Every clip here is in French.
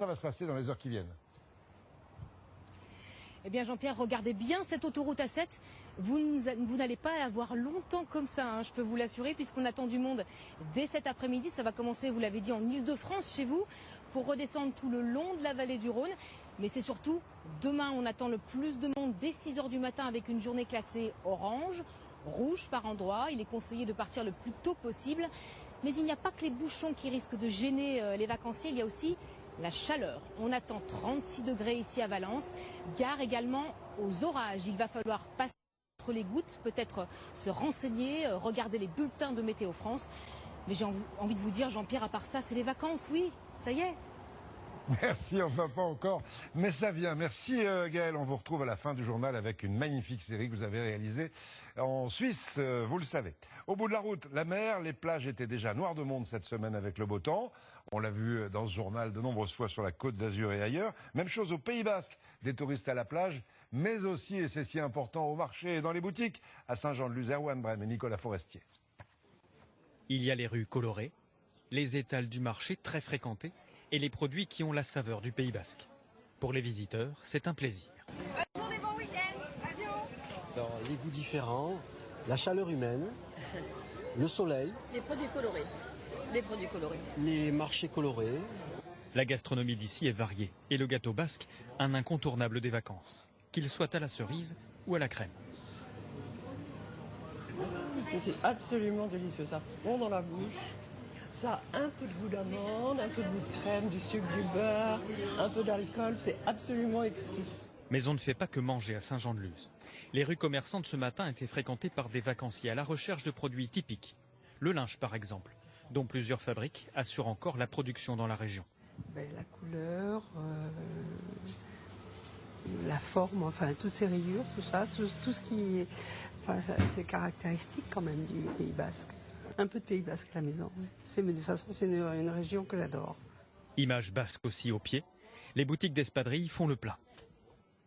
Ça va se passer dans les heures qui viennent. Eh bien Jean-Pierre, regardez bien cette autoroute A7. Vous n'allez pas la voir longtemps comme ça, hein, je peux vous l'assurer, puisqu'on attend du monde dès cet après-midi. Ça va commencer, vous l'avez dit, en Ile-de-France chez vous, pour redescendre tout le long de la vallée du Rhône. Mais c'est surtout demain, on attend le plus de monde dès 6 h du matin avec une journée classée orange, rouge par endroits. Il est conseillé de partir le plus tôt possible. Mais il n'y a pas que les bouchons qui risquent de gêner les vacanciers, il y a aussi la chaleur. On attend 36 degrés ici à Valence. Gare également aux orages. Il va falloir passer entre les gouttes, peut-être se renseigner, regarder les bulletins de Météo France. Mais j'ai envie de vous dire, Jean-Pierre, à part ça, c'est les vacances, oui, ça y est. Merci, enfin pas encore, mais ça vient. Merci Gaël, on vous retrouve à la fin du journal avec une magnifique série que vous avez réalisée en Suisse, vous le savez. Au bout de la route, la mer, les plages étaient déjà noires de monde cette semaine avec le beau temps. On l'a vu dans ce journal de nombreuses fois sur la Côte d'Azur et ailleurs. Même chose au Pays Basque, des touristes à la plage, mais aussi, et c'est si important, au marché et dans les boutiques, à Saint-Jean-de-Luz, Erwan Brem et Nicolas Forestier. Il y a les rues colorées, les étals du marché très fréquentés, et les produits qui ont la saveur du Pays Basque. Pour les visiteurs, c'est un plaisir. Bonne journée, bon week-end. Adieu. Alors, les goûts différents, la chaleur humaine, le soleil. Les produits colorés. Les produits colorés. Les marchés colorés. La gastronomie d'ici est variée et le gâteau basque, un incontournable des vacances, qu'il soit à la cerise ou à la crème. C'est absolument délicieux, ça fond dans la bouche. Ça a un peu de goût d'amande, un peu de goût de crème, du sucre, du beurre, un peu d'alcool, c'est absolument exquis. Mais on ne fait pas que manger à Saint-Jean-de-Luz. Les rues commerçantes ce matin étaient fréquentées par des vacanciers à la recherche de produits typiques. Le linge par exemple, dont plusieurs fabriques assurent encore la production dans la région. La couleur, la forme, enfin toutes ces rayures, tout ça, tout ce qui est... Enfin, c'est caractéristique quand même du Pays Basque. Un peu de Pays Basque à la maison. Mais de toute façon, c'est une région que j'adore. Image basque aussi au pied. Les boutiques d'espadrilles font le plein.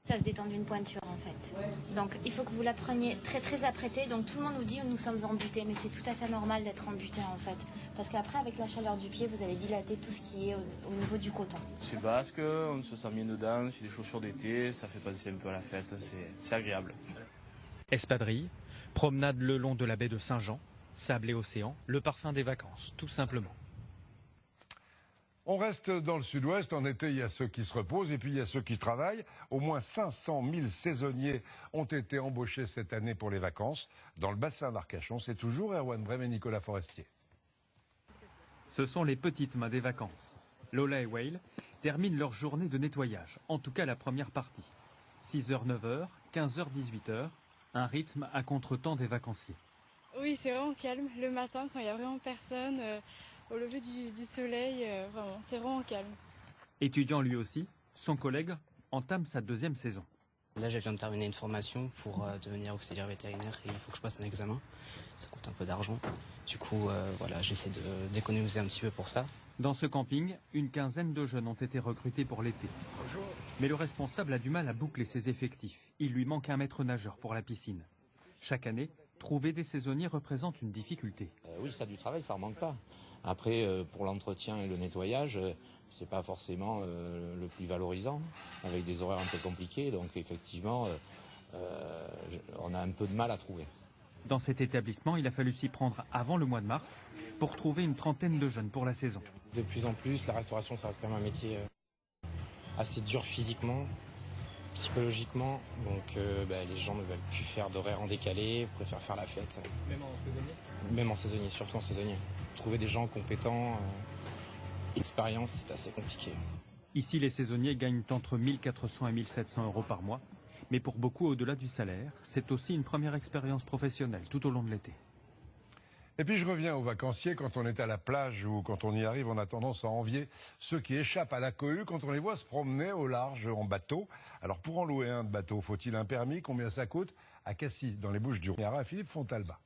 Ça se détend d'une pointure en fait. Donc il faut que vous la preniez très très apprêtée. Donc tout le monde nous dit que nous sommes embutés, mais c'est tout à fait normal d'être embuté en fait. Parce qu'après avec la chaleur du pied, vous allez dilater tout ce qui est au niveau du coton. C'est basque, on se sent bien dedans, c'est des chaussures d'été, ça fait passer un peu à la fête, c'est agréable. Espadrilles, promenade le long de la baie de Saint-Jean, sable et océan, le parfum des vacances, tout simplement. On reste dans le sud-ouest. En été, il y a ceux qui se reposent et puis il y a ceux qui travaillent. Au moins 500 000 saisonniers ont été embauchés cette année pour les vacances. Dans le bassin d'Arcachon, c'est toujours Erwan Brem et Nicolas Forestier. Ce sont les petites mains des vacances. Lola et Whale terminent leur journée de nettoyage, en tout cas la première partie. 6h, 9h, 15h, 18h, un rythme à contre-temps des vacanciers. Oui, c'est vraiment calme. Le matin, quand il n'y a vraiment personne, au lever du soleil, vraiment, c'est vraiment calme. Étudiant lui aussi, son collègue entame sa deuxième saison. Là, je viens de terminer une formation pour devenir auxiliaire vétérinaire et il faut que je passe un examen. Ça coûte un peu d'argent. Du coup, voilà, j'essaie d'économiser un petit peu pour ça. Dans ce camping, une quinzaine de jeunes ont été recrutés pour l'été. Mais le responsable a du mal à boucler ses effectifs. Il lui manque un maître nageur pour la piscine. Chaque année, trouver des saisonniers représente une difficulté. Oui, ça du travail, ça ne manque pas. Après, pour l'entretien et le nettoyage, c'est pas forcément le plus valorisant, avec des horaires un peu compliqués. Donc effectivement, on a un peu de mal à trouver. Dans cet établissement, il a fallu s'y prendre avant le mois de mars pour trouver une trentaine de jeunes pour la saison. De plus en plus, la restauration, ça reste quand même un métier assez dur physiquement, psychologiquement. Donc les gens ne veulent plus faire d'horaires en décalé, préfèrent faire la fête. Même en saisonnier ? Même en saisonnier, surtout en saisonnier. Trouver des gens compétents, expérience, c'est assez compliqué. Ici, les saisonniers gagnent entre 1 400 et 1 700 euros par mois. Mais pour beaucoup, au-delà du salaire, c'est aussi une première expérience professionnelle tout au long de l'été. Et puis je reviens aux vacanciers. Quand on est à la plage ou quand on y arrive, on a tendance à envier ceux qui échappent à la cohue quand on les voit se promener au large en bateau. Alors pour en louer un de bateau, faut-il un permis? Combien ça coûte? À Cassis, dans les Bouches-du-Rhône, Philippe Fontalba.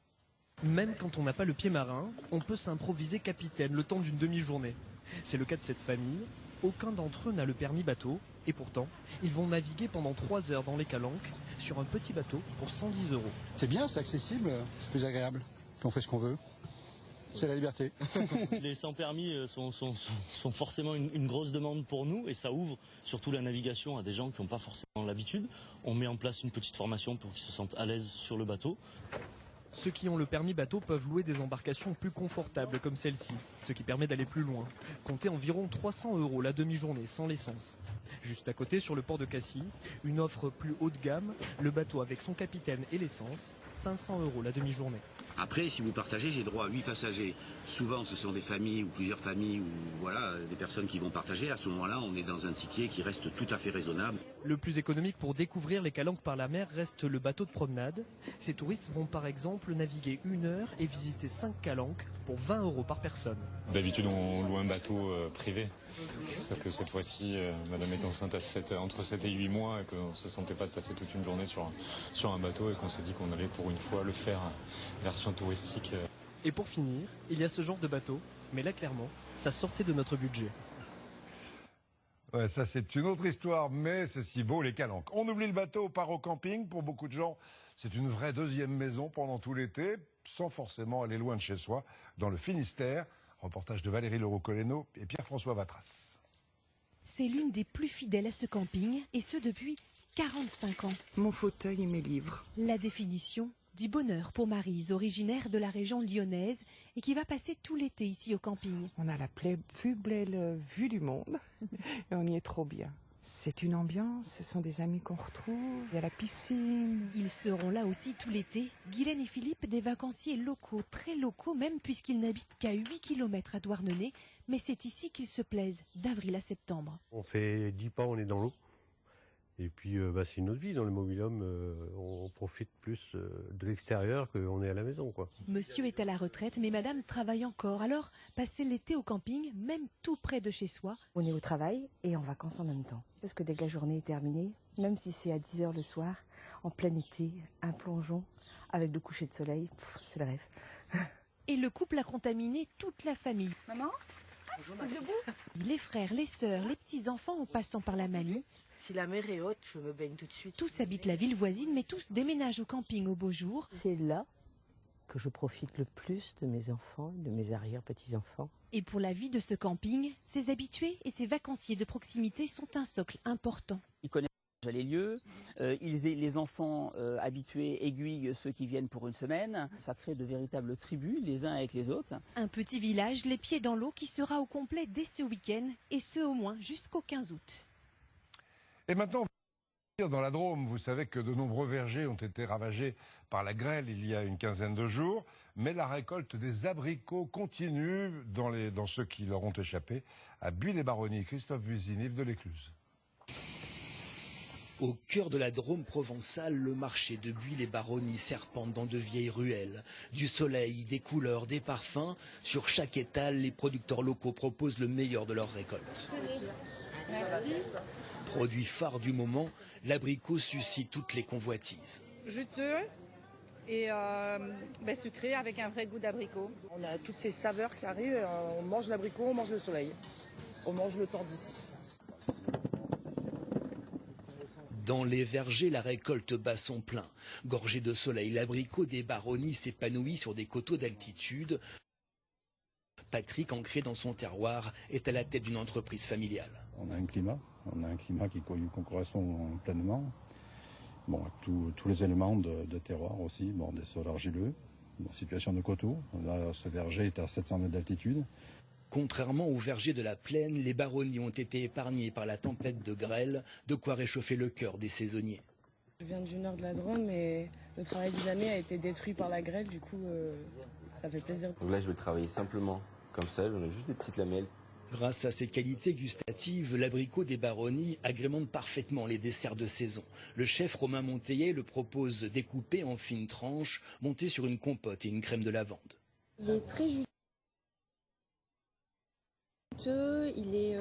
Même quand on n'a pas le pied marin, on peut s'improviser capitaine le temps d'une demi-journée. C'est le cas de cette famille. Aucun d'entre eux n'a le permis bateau. Et pourtant, ils vont naviguer pendant 3 heures dans les calanques sur un petit bateau pour 110 euros. C'est bien, c'est accessible, c'est plus agréable. Puis on fait ce qu'on veut. C'est la liberté. Les sans-permis sont forcément une grosse demande pour nous et ça ouvre surtout la navigation à des gens qui n'ont pas forcément l'habitude. On met en place une petite formation pour qu'ils se sentent à l'aise sur le bateau. Ceux qui ont le permis bateau peuvent louer des embarcations plus confortables comme celle-ci, ce qui permet d'aller plus loin. Comptez environ 300 € la demi-journée sans l'essence. Juste à côté, sur le port de Cassis, une offre plus haut de gamme, le bateau avec son capitaine et l'essence, 500 € la demi-journée. Après, si vous partagez, j'ai droit à 8 passagers. Souvent, ce sont des familles ou plusieurs familles ou voilà, des personnes qui vont partager. À ce moment-là, on est dans un ticket qui reste tout à fait raisonnable. Le plus économique pour découvrir les calanques par la mer reste le bateau de promenade. Ces touristes vont par exemple naviguer 1 heure et visiter 5 calanques pour 20 € par personne. D'habitude, on loue un bateau privé. Sauf que cette fois-ci, madame est enceinte entre 7 et 8 mois et qu'on ne se sentait pas de passer toute une journée sur un bateau et qu'on s'est dit qu'on allait pour une fois le faire version touristique. Et pour finir, il y a ce genre de bateau, mais là clairement, ça sortait de notre budget. Ouais, ça c'est une autre histoire, mais c'est si beau les calanques. On oublie le bateau, on part au camping. Pour beaucoup de gens, c'est une vraie deuxième maison pendant tout l'été, sans forcément aller loin de chez soi, dans le Finistère. Reportage de Valérie Leroux-Coleno et Pierre-François Vatras. C'est l'une des plus fidèles à ce camping, et ce depuis 45 ans. Mon fauteuil et mes livres. La définition du bonheur pour Maryse, originaire de la région lyonnaise et qui va passer tout l'été ici au camping. On a la plus belle vue du monde et on y est trop bien. C'est une ambiance, ce sont des amis qu'on retrouve, il y a la piscine. Ils seront là aussi tout l'été. Guylaine et Philippe, des vacanciers locaux, très locaux même puisqu'ils n'habitent qu'à 8 km à Douarnenez. Mais c'est ici qu'ils se plaisent, d'avril à septembre. On fait 10 pas, on est dans l'eau. Et puis c'est une autre vie dans le mobil-home, on profite plus de l'extérieur qu'on est à la maison, quoi. Monsieur est à la retraite, mais madame travaille encore. Alors, passer l'été au camping, même tout près de chez soi. On est au travail et en vacances en même temps. Parce que dès que la journée est terminée, même si c'est à 10 h le soir, en plein été, un plongeon avec le coucher de soleil, c'est le rêve. Et le couple a contaminé toute la famille. Maman ? Bonjour, debout ? Les frères, les sœurs, les petits-enfants en passant par la mamie. Si la mer est haute, je me baigne tout de suite. Tous habitent la ville voisine, mais tous déménagent au camping au beau jour. C'est là que je profite le plus de mes enfants, de mes arrière-petits-enfants. Et pour la vie de ce camping, ses habitués et ses vacanciers de proximité sont un socle important. Ils connaissent déjà les lieux, les enfants habitués aiguillent ceux qui viennent pour une semaine. Ça crée de véritables tribus les uns avec les autres. Un petit village, les pieds dans l'eau, qui sera au complet dès ce week-end, et ce au moins jusqu'au 15 août. Et maintenant, dans la Drôme, vous savez que de nombreux vergers ont été ravagés par la grêle il y a une quinzaine de jours, mais la récolte des abricots continue dans ceux qui leur ont échappé à Buis-les-Baronnies. Christophe Buisine, Yves de l'Écluse. Au cœur de la Drôme provençale, le marché de Buis-les-Baronnies serpente dans de vieilles ruelles. Du soleil, des couleurs, des parfums. Sur chaque étal, les producteurs locaux proposent le meilleur de leur récolte. Merci. Produit phare du moment, l'abricot suscite toutes les convoitises. Juteux et sucré avec un vrai goût d'abricot. On a toutes ces saveurs qui arrivent, on mange l'abricot, on mange le soleil, on mange le temps d'ici. Dans les vergers, la récolte bat son plein. Gorgé de soleil, l'abricot des Baronnies s'épanouit sur des coteaux d'altitude. Patrick, ancré dans son terroir, est à la tête d'une entreprise familiale. On a un climat qui correspond pleinement. Bon, avec tous les éléments de terroir aussi, bon, des sols argileux, situation de coteaux. Là, ce verger est à 700 mètres d'altitude. Contrairement aux vergers de la plaine, les Baronnies ont été épargnés par la tempête de grêle, de quoi réchauffer le cœur des saisonniers. Je viens du nord de la Drôme et le travail des années a été détruit par la grêle, du coup ça fait plaisir. Donc là je vais travailler simplement comme ça, j'en ai juste des petites lamelles. Grâce à ses qualités gustatives, l'abricot des Baronnies agrémente parfaitement les desserts de saison. Le chef Romain Monteillet le propose découpé en fines tranches, montées sur une compote et une crème de lavande. Il est très juteux, il est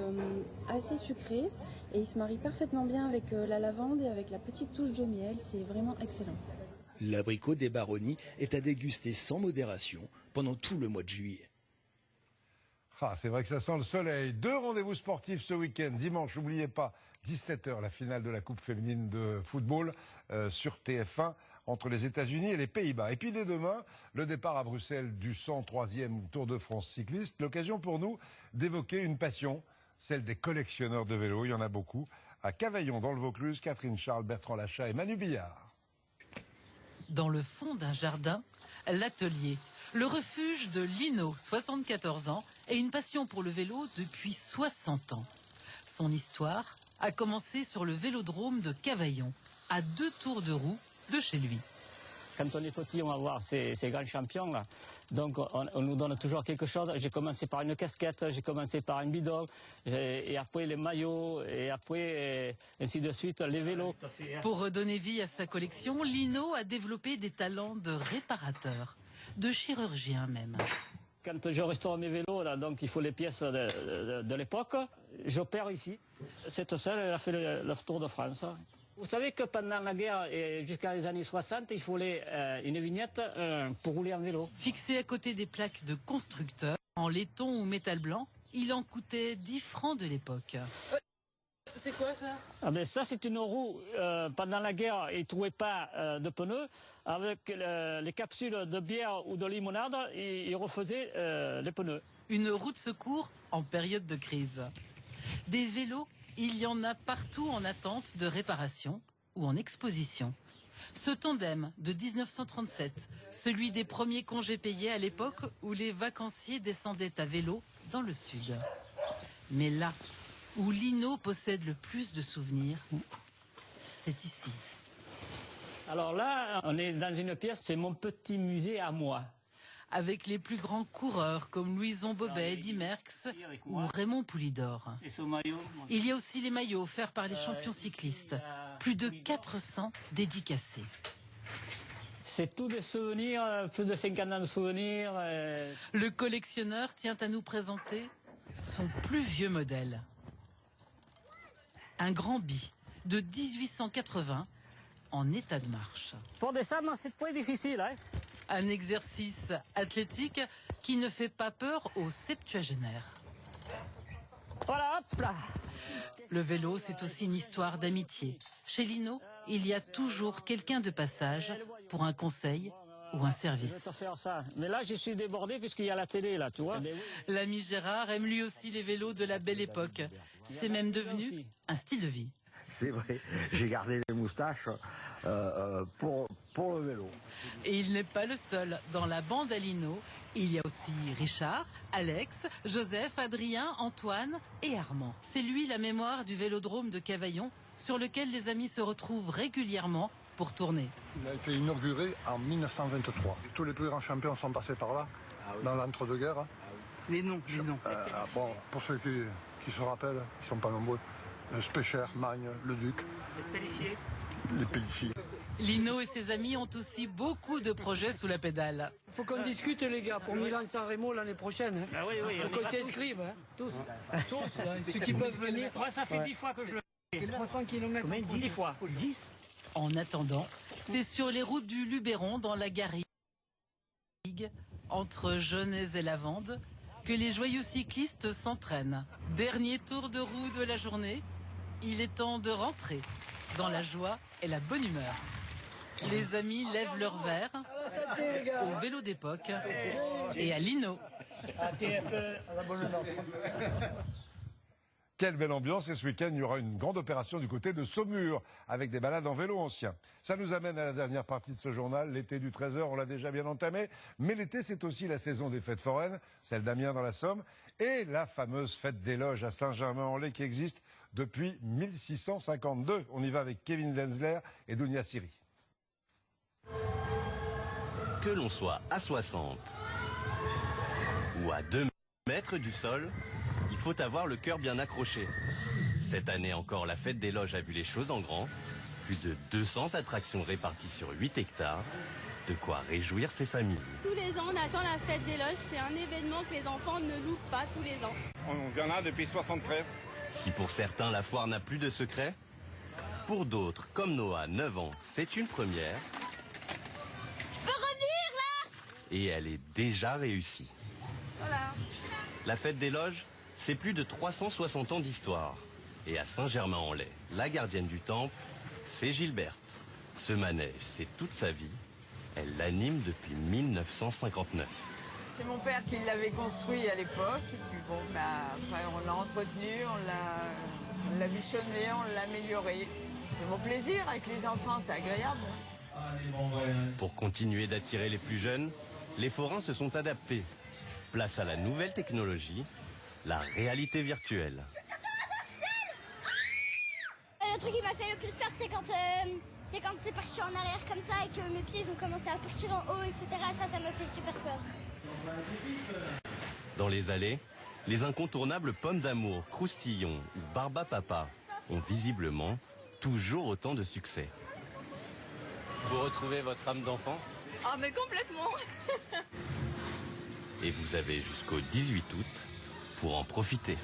assez sucré et il se marie parfaitement bien avec la lavande et avec la petite touche de miel, c'est vraiment excellent. L'abricot des Baronnies est à déguster sans modération pendant tout le mois de juillet. Ah, c'est vrai que ça sent le soleil. 2 rendez-vous sportifs ce week-end. Dimanche, n'oubliez pas, 17h, la finale de la Coupe féminine de football sur TF1 entre les États-Unis et les Pays-Bas. Et puis dès demain, le départ à Bruxelles du 103e Tour de France cycliste. L'occasion pour nous d'évoquer une passion, celle des collectionneurs de vélos. Il y en a beaucoup. À Cavaillon, dans le Vaucluse, Catherine Charles, Bertrand Lachat et Manu Billard. Dans le fond d'un jardin, l'atelier. Le refuge de Lino, 74 ans, et une passion pour le vélo depuis 60 ans. Son histoire a commencé sur le vélodrome de Cavaillon, à 2 tours de roue de chez lui. Quand on est petit, on va voir ces grands champions là. Donc on nous donne toujours quelque chose. J'ai commencé par une casquette, j'ai commencé par un bidon, et après les maillots, et après ainsi de suite les vélos. Pour redonner vie à sa collection, Lino a développé des talents de réparateur, de chirurgien même. Quand je restaure mes vélos, là, donc il faut les pièces de l'époque, j'opère ici. Cette seule, elle a fait le Tour de France. Vous savez que pendant la guerre et jusqu'à les années 60, il fallait une vignette pour rouler en vélo. Fixé à côté des plaques de constructeurs, en laiton ou métal blanc, il en coûtait 10 francs de l'époque. C'est quoi ça? Ah ben ça c'est une roue, pendant la guerre ils ne trouvaient pas de pneus, avec les capsules de bière ou de limonade, ils refaisaient les pneus. Une roue de secours en période de crise. Des vélos, il y en a partout en attente de réparation ou en exposition. Ce tandem de 1937, celui des premiers congés payés à l'époque où les vacanciers descendaient à vélo dans le sud. Mais là où Lino possède le plus de souvenirs, c'est ici. Alors là, on est dans une pièce, c'est mon petit musée à moi. Avec les plus grands coureurs comme Louison Bobet, Eddy Merckx ou Raymond Poulidor. Il y a aussi les maillots offerts par les champions cyclistes. Plus de 400 dédicacés. C'est tous des souvenirs, plus de 50 ans de souvenirs. Le collectionneur tient à nous présenter son plus vieux modèle. Un Grand Bi de 1880 en état de marche. Pour descendre, c'est très difficile. Hein. Un exercice athlétique qui ne fait pas peur aux septuagénaires. Voilà, hop là. Le vélo, c'est aussi une histoire d'amitié. Chez Lino, il y a toujours quelqu'un de passage pour un conseil ou un service. Mais là, je suis débordé puisqu'il y a la télé, là, tu vois. L'ami Gérard aime lui aussi les vélos de la belle époque. C'est même devenu un style de vie. C'est vrai, j'ai gardé les moustaches pour le vélo. Et il n'est pas le seul. Dans la bande à Lino, il y a aussi Richard, Alex, Joseph, Adrien, Antoine et Armand. C'est lui la mémoire du vélodrome de Cavaillon, sur lequel les amis se retrouvent régulièrement pour tourner. Il a été inauguré en 1923. Tous les plus grands champions sont passés par là, dans l'entre-deux-guerres. Les noms. Bon, pour ceux qui se rappellent, ils ne sont pas nombreux. Specher, Magne, Le Duc. Les Pellissiers. Lino et ses amis ont aussi beaucoup de projets sous la pédale. Faut qu'on discute les gars pour Milan-San Remo l'année prochaine. Hein. Ah oui, faut qu'on s'inscrive, hein. Tous, là, ceux qui peuvent venir. Moi ça fait 10 fois que je le fais. 300 km. 10 fois. 10. En attendant, c'est sur les routes du Luberon dans la Garrigue, entre Genèse et Lavande, que les joyeux cyclistes s'entraînent. Dernier tour de roue de la journée, il est temps de rentrer dans la joie et la bonne humeur. Les amis lèvent leur verre au vélo d'époque et à Lino. Quelle belle ambiance, et ce week-end, il y aura une grande opération du côté de Saumur, avec des balades en vélo ancien. Ça nous amène à la dernière partie de ce journal, l'été du Trésor, on l'a déjà bien entamé, mais l'été c'est aussi la saison des fêtes foraines, celle d'Amiens dans la Somme, et la fameuse fête des Loges à Saint-Germain-en-Laye qui existe depuis 1652. On y va avec Kevin Denzler et Dounia Siri. Que l'on soit à 60 ou à 2 mètres du sol, il faut avoir le cœur bien accroché. Cette année encore, la fête des Loges a vu les choses en grand. Plus de 200 attractions réparties sur 8 hectares. De quoi réjouir ses familles. Tous les ans, on attend la fête des Loges. C'est un événement que les enfants ne loupent pas tous les ans. On vient là depuis 73. Si pour certains, la foire n'a plus de secret, pour d'autres, comme Noah, 9 ans, c'est une première. Je peux revenir là? Et elle est déjà réussie. Voilà. La fête des loges, c'est plus de 360 ans d'histoire. Et à Saint-Germain-en-Laye, la gardienne du temple, c'est Gilberte. Ce manège, c'est toute sa vie. Elle l'anime depuis 1959. C'est mon père qui l'avait construit à l'époque. Et puis bon, après on l'a entretenu, on l'a bichonné, on l'a amélioré. C'est mon plaisir avec les enfants, c'est agréable. Pour continuer d'attirer les plus jeunes, les forains se sont adaptés. Place à la nouvelle technologie, la réalité virtuelle. Le truc qui m'a fait le plus peur, c'est quand c'est parti en arrière comme ça et que mes pieds ils ont commencé à partir en haut, etc. Ça m'a fait super peur. Dans les allées, les incontournables pommes d'amour, croustillons ou barba papa ont visiblement toujours autant de succès. Vous retrouvez votre âme d'enfant? Ah mais complètement. Et vous avez jusqu'au 18 août pour en profiter.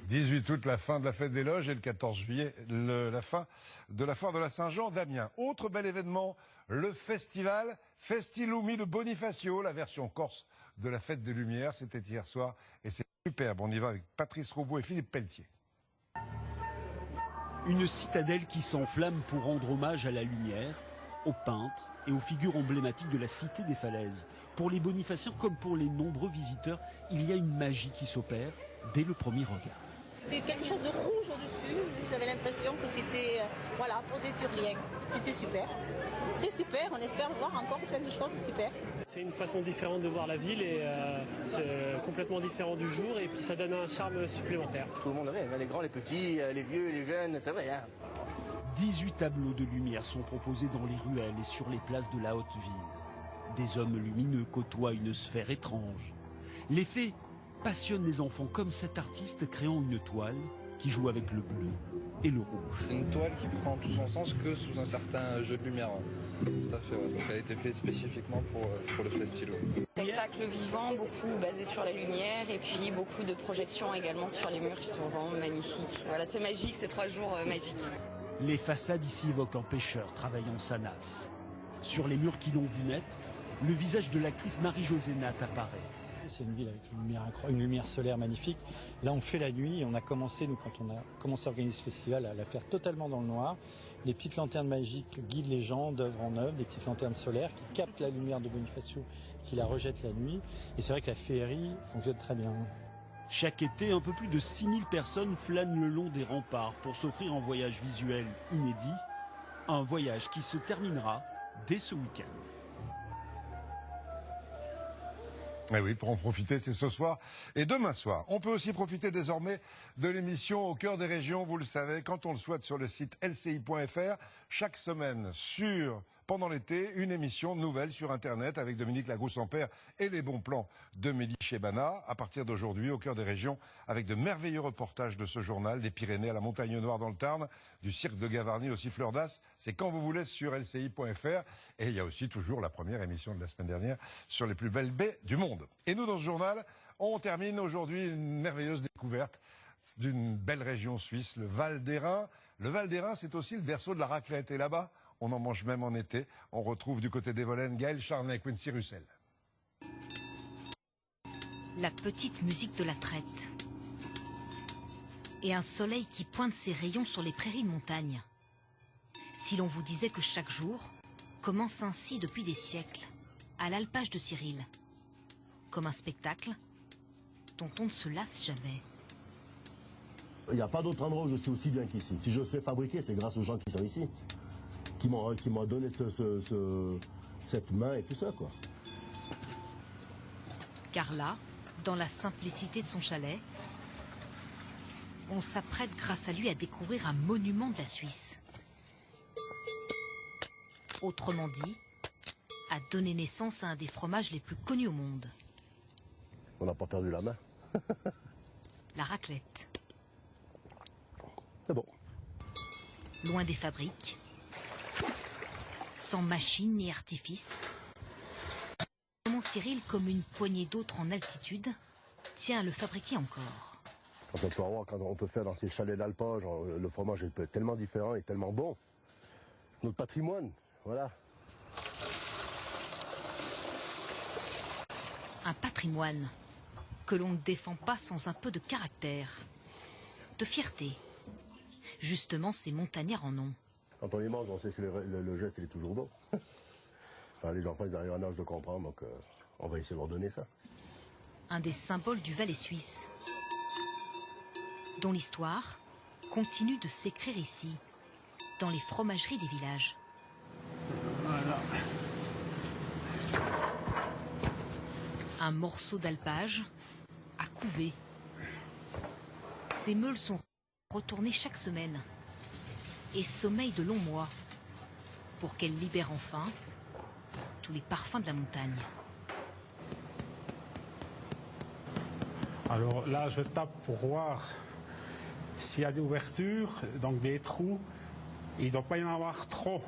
18 août, la fin de la fête des loges, et le 14 juillet, la fin de la foire de la Saint-Jean d'Amiens. Autre bel événement, le festival Festilumi de Bonifacio, la version corse de la fête des Lumières. C'était hier soir et c'est superbe. On y va avec Patrice Robaud et Philippe Pelletier. Une citadelle qui s'enflamme pour rendre hommage à la lumière, aux peintres et aux figures emblématiques de la cité des falaises. Pour les bonifaciens comme pour les nombreux visiteurs, il y a une magie qui s'opère dès le premier regard. C'est quelque chose de rouge au-dessus. J'avais l'impression que c'était posé sur rien. C'était super. C'est super, on espère voir encore plein de choses super. C'est une façon différente de voir la ville et c'est complètement différent du jour et puis ça donne un charme supplémentaire. Tout le monde rêve, les grands, les petits, les vieux, les jeunes, c'est vrai. 18 tableaux de lumière sont proposés dans les ruelles et sur les places de la haute ville. Des hommes lumineux côtoient une sphère étrange. L'effet passionne les enfants comme cet artiste créant une toile qui joue avec le bleu et le rouge. C'est une toile qui prend tout son sens que sous un certain jeu de lumière. Tout à fait, ouais. Donc elle a été faite spécifiquement pour le festival. Spectacle vivant, beaucoup basé sur la lumière et puis beaucoup de projections également sur les murs qui sont vraiment magnifiques. Voilà, c'est magique, ces 3 jours magiques. Les façades ici évoquent un pêcheur travaillant sa nasse. Sur les murs qui l'ont vu naître, le visage de l'actrice Marie-Josée Nat apparaît. C'est une ville avec une lumière solaire magnifique. Là, on fait la nuit. On a commencé, nous, quand on a commencé à organiser ce festival, à la faire totalement dans le noir. Les petites lanternes magiques guident les gens d'œuvre en œuvre, des petites lanternes solaires qui captent la lumière de Bonifacio, qui la rejettent la nuit. Et c'est vrai que la féerie fonctionne très bien. Chaque été, un peu plus de 6000 personnes flânent le long des remparts pour s'offrir un voyage visuel inédit. Un voyage qui se terminera dès ce week-end. Eh oui, pour en profiter, c'est ce soir et demain soir. On peut aussi profiter désormais de l'émission Au cœur des régions, vous le savez, quand on le souhaite sur le site lci.fr. Chaque semaine, pendant l'été, une émission nouvelle sur Internet avec Dominique Lagrousse-Ampère et les bons plans de Mehdi Chebana. À partir d'aujourd'hui, Au cœur des régions, avec de merveilleux reportages de ce journal, des Pyrénées à la Montagne Noire dans le Tarn, du cirque de Gavarnie au Siffleur d'As. C'est quand vous voulez sur lci.fr. Et il y a aussi toujours la première émission de la semaine dernière sur les plus belles baies du monde. Et nous, dans ce journal, on termine aujourd'hui une merveilleuse découverte d'une belle région suisse, le Val d'Airain. Le Val d'Airain, c'est aussi le berceau de la raclette. Et là-bas, on en mange même en été. On retrouve du côté des Volaines Gaël Charnet, Quincy Russell. La petite musique de la traite. Et un soleil qui pointe ses rayons sur les prairies de montagne. Si l'on vous disait que chaque jour commence ainsi depuis des siècles, à l'alpage de Cyril, comme un spectacle dont on ne se lasse jamais. Il n'y a pas d'autre endroit où je suis aussi bien qu'ici. Si je sais fabriquer, c'est grâce aux gens qui sont ici, qui m'ont donné cette main et tout ça, quoi. Car là, dans la simplicité de son chalet, on s'apprête grâce à lui à découvrir un monument de la Suisse. Autrement dit, à donner naissance à un des fromages les plus connus au monde. On n'a pas perdu la main. La raclette. C'est bon. Loin des fabriques, sans machine ni artifice, Mont Cyril, comme une poignée d'autres en altitude, tient à le fabriquer encore. Quand on peut faire dans ces chalets d'alpage, le fromage peut être tellement différent et tellement bon. Notre patrimoine, voilà. Un patrimoine que l'on ne défend pas sans un peu de caractère, de fierté. Justement, ces montagnards en ont. Quand on les mange, on sait que le geste il est toujours bon. Enfin, les enfants, ils arrivent à un âge de comprendre, donc on va essayer de leur donner ça. Un des symboles du Valais suisse, dont l'histoire continue de s'écrire ici, dans les fromageries des villages. Voilà. Un morceau d'alpage à couver. Ces meules sont retournées chaque semaine et sommeillent de longs mois pour qu'elles libèrent enfin tous les parfums de la montagne. Alors là, je tape pour voir s'il y a des ouvertures, donc des trous. Il ne doit pas y en avoir trop.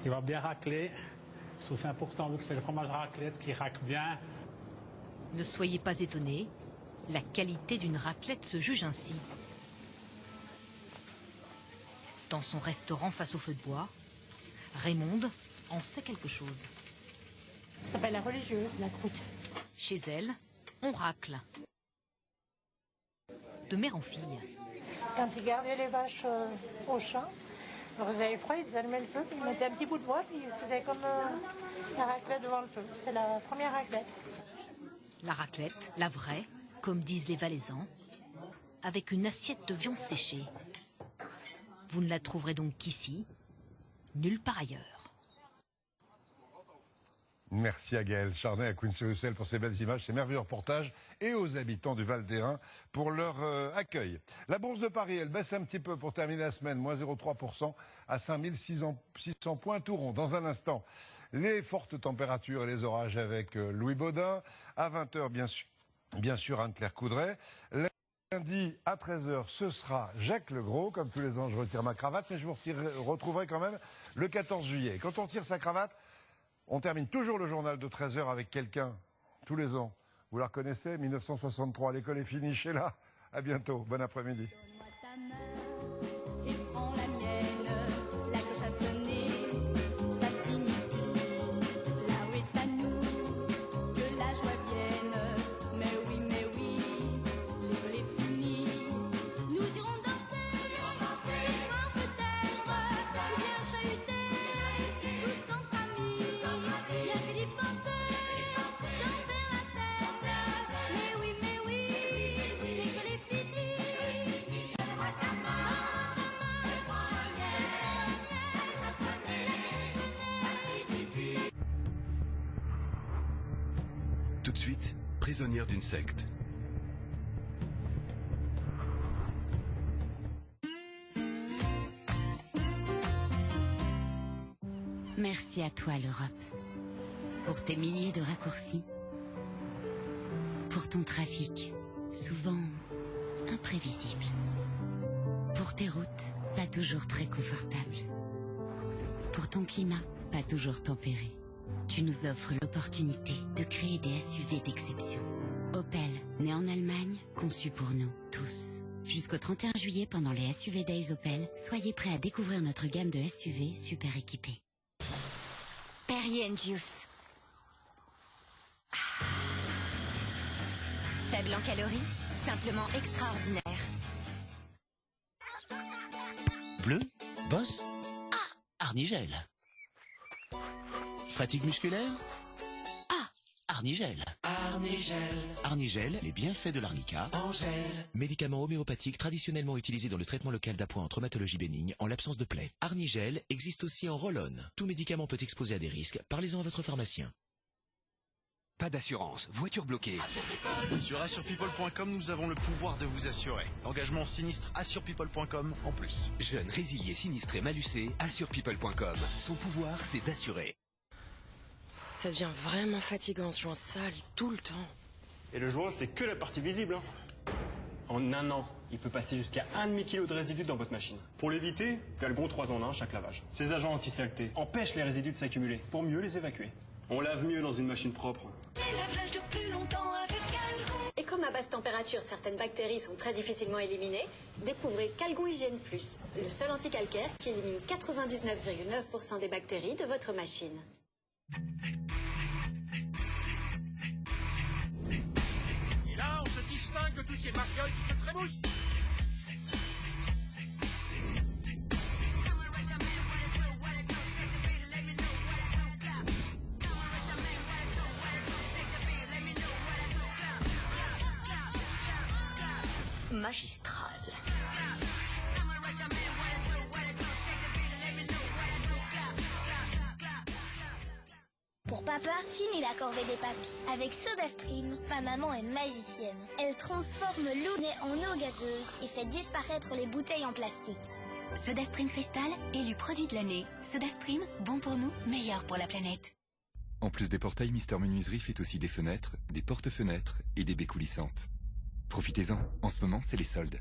Il va bien racler. Je trouve que c'est important vu que c'est le fromage raclette qui racle bien. Ne soyez pas étonnés, la qualité d'une raclette se juge ainsi. Dans son restaurant face au feu de bois, Raymonde en sait quelque chose. Ça s'appelle la religieuse, la croûte. Chez elle, on racle. De mère en fille. Quand ils gardaient les vaches au champ, ils avaient froid, ils allumaient le feu, puis ils mettaient un petit bout de bois, puis ils faisaient comme la raclette devant le feu. C'est la première raclette. La raclette, la vraie, comme disent les Valaisans, avec une assiette de viande séchée. Vous ne la trouverez donc qu'ici, nulle part ailleurs. Merci à Gaël Charnet, à Queen-sur-Ussel pour ces belles images, ces merveilleux reportages et aux habitants du Val d'Airain pour leur accueil. La Bourse de Paris, elle baisse un petit peu pour terminer la semaine, moins 0,3% à 5600 points tout rond. Dans un instant, les fortes températures et les orages avec Louis Baudin. À 20h, bien sûr, Anne-Claire Coudray. Lundi à 13h, ce sera Jacques Legros. Comme tous les ans, je retire ma cravate, mais je vous retrouverai quand même le 14 juillet. Quand on retire sa cravate, on termine toujours le journal de 13h avec quelqu'un, tous les ans. Vous la reconnaissez, 1963, l'école est finie, Sheila. À bientôt, bon après-midi. Tout de suite, prisonnière d'une secte. Merci à toi, l'Europe, pour tes milliers de raccourcis, pour ton trafic, souvent imprévisible, pour tes routes, pas toujours très confortables, pour ton climat, pas toujours tempéré. Tu nous offres l'opportunité de créer des SUV d'exception. Opel, né en Allemagne, conçu pour nous, tous. Jusqu'au 31 juillet, pendant les SUV Days Opel, soyez prêts à découvrir notre gamme de SUV super équipés. Perrier & Juice. Faible en calories, simplement extraordinaire. Bleu, bosse, Arnigel. Fatigue musculaire? Arnigel. Arnigel, les bienfaits de l'arnica. Médicament homéopathique traditionnellement utilisé dans le traitement local d'appoint en traumatologie bénigne en l'absence de plaie. Arnigel existe aussi en roll-on. Tout médicament peut exposer à des risques. Parlez-en à votre pharmacien. Pas d'assurance, voiture bloquée. Sur assurepeople.com, nous avons le pouvoir de vous assurer. Engagement sinistre, assurepeople.com en plus. Jeune, résilié, sinistré, malucé, assurepeople.com. Son pouvoir, c'est d'assurer. Ça devient vraiment fatigant ce joint sale tout le temps. Et le joint, c'est que la partie visible. En un an, il peut passer jusqu'à 1,5 kg de résidus dans votre machine. Pour l'éviter, Calgon 3 en 1 chaque lavage. Ces agents anti-saleté empêchent les résidus de s'accumuler pour mieux les évacuer. On lave mieux dans une machine propre. Les lavages durent plus longtemps avec Calgon. Et comme à basse température, certaines bactéries sont très difficilement éliminées, découvrez Calgon Hygiène Plus, le seul anticalcaire qui élimine 99,9% des bactéries de votre machine. policier Martial qui se trémouche. Magistral. Pour papa, fini la corvée des Pâques. Avec SodaStream, ma maman est magicienne. Elle transforme l'eau en eau gazeuse et fait disparaître les bouteilles en plastique. SodaStream Cristal, élu produit de l'année. SodaStream, bon pour nous, meilleur pour la planète. En plus des portails, Mister Menuiserie fait aussi des fenêtres, des porte-fenêtres et des baies coulissantes. Profitez-en, en ce moment, c'est les soldes.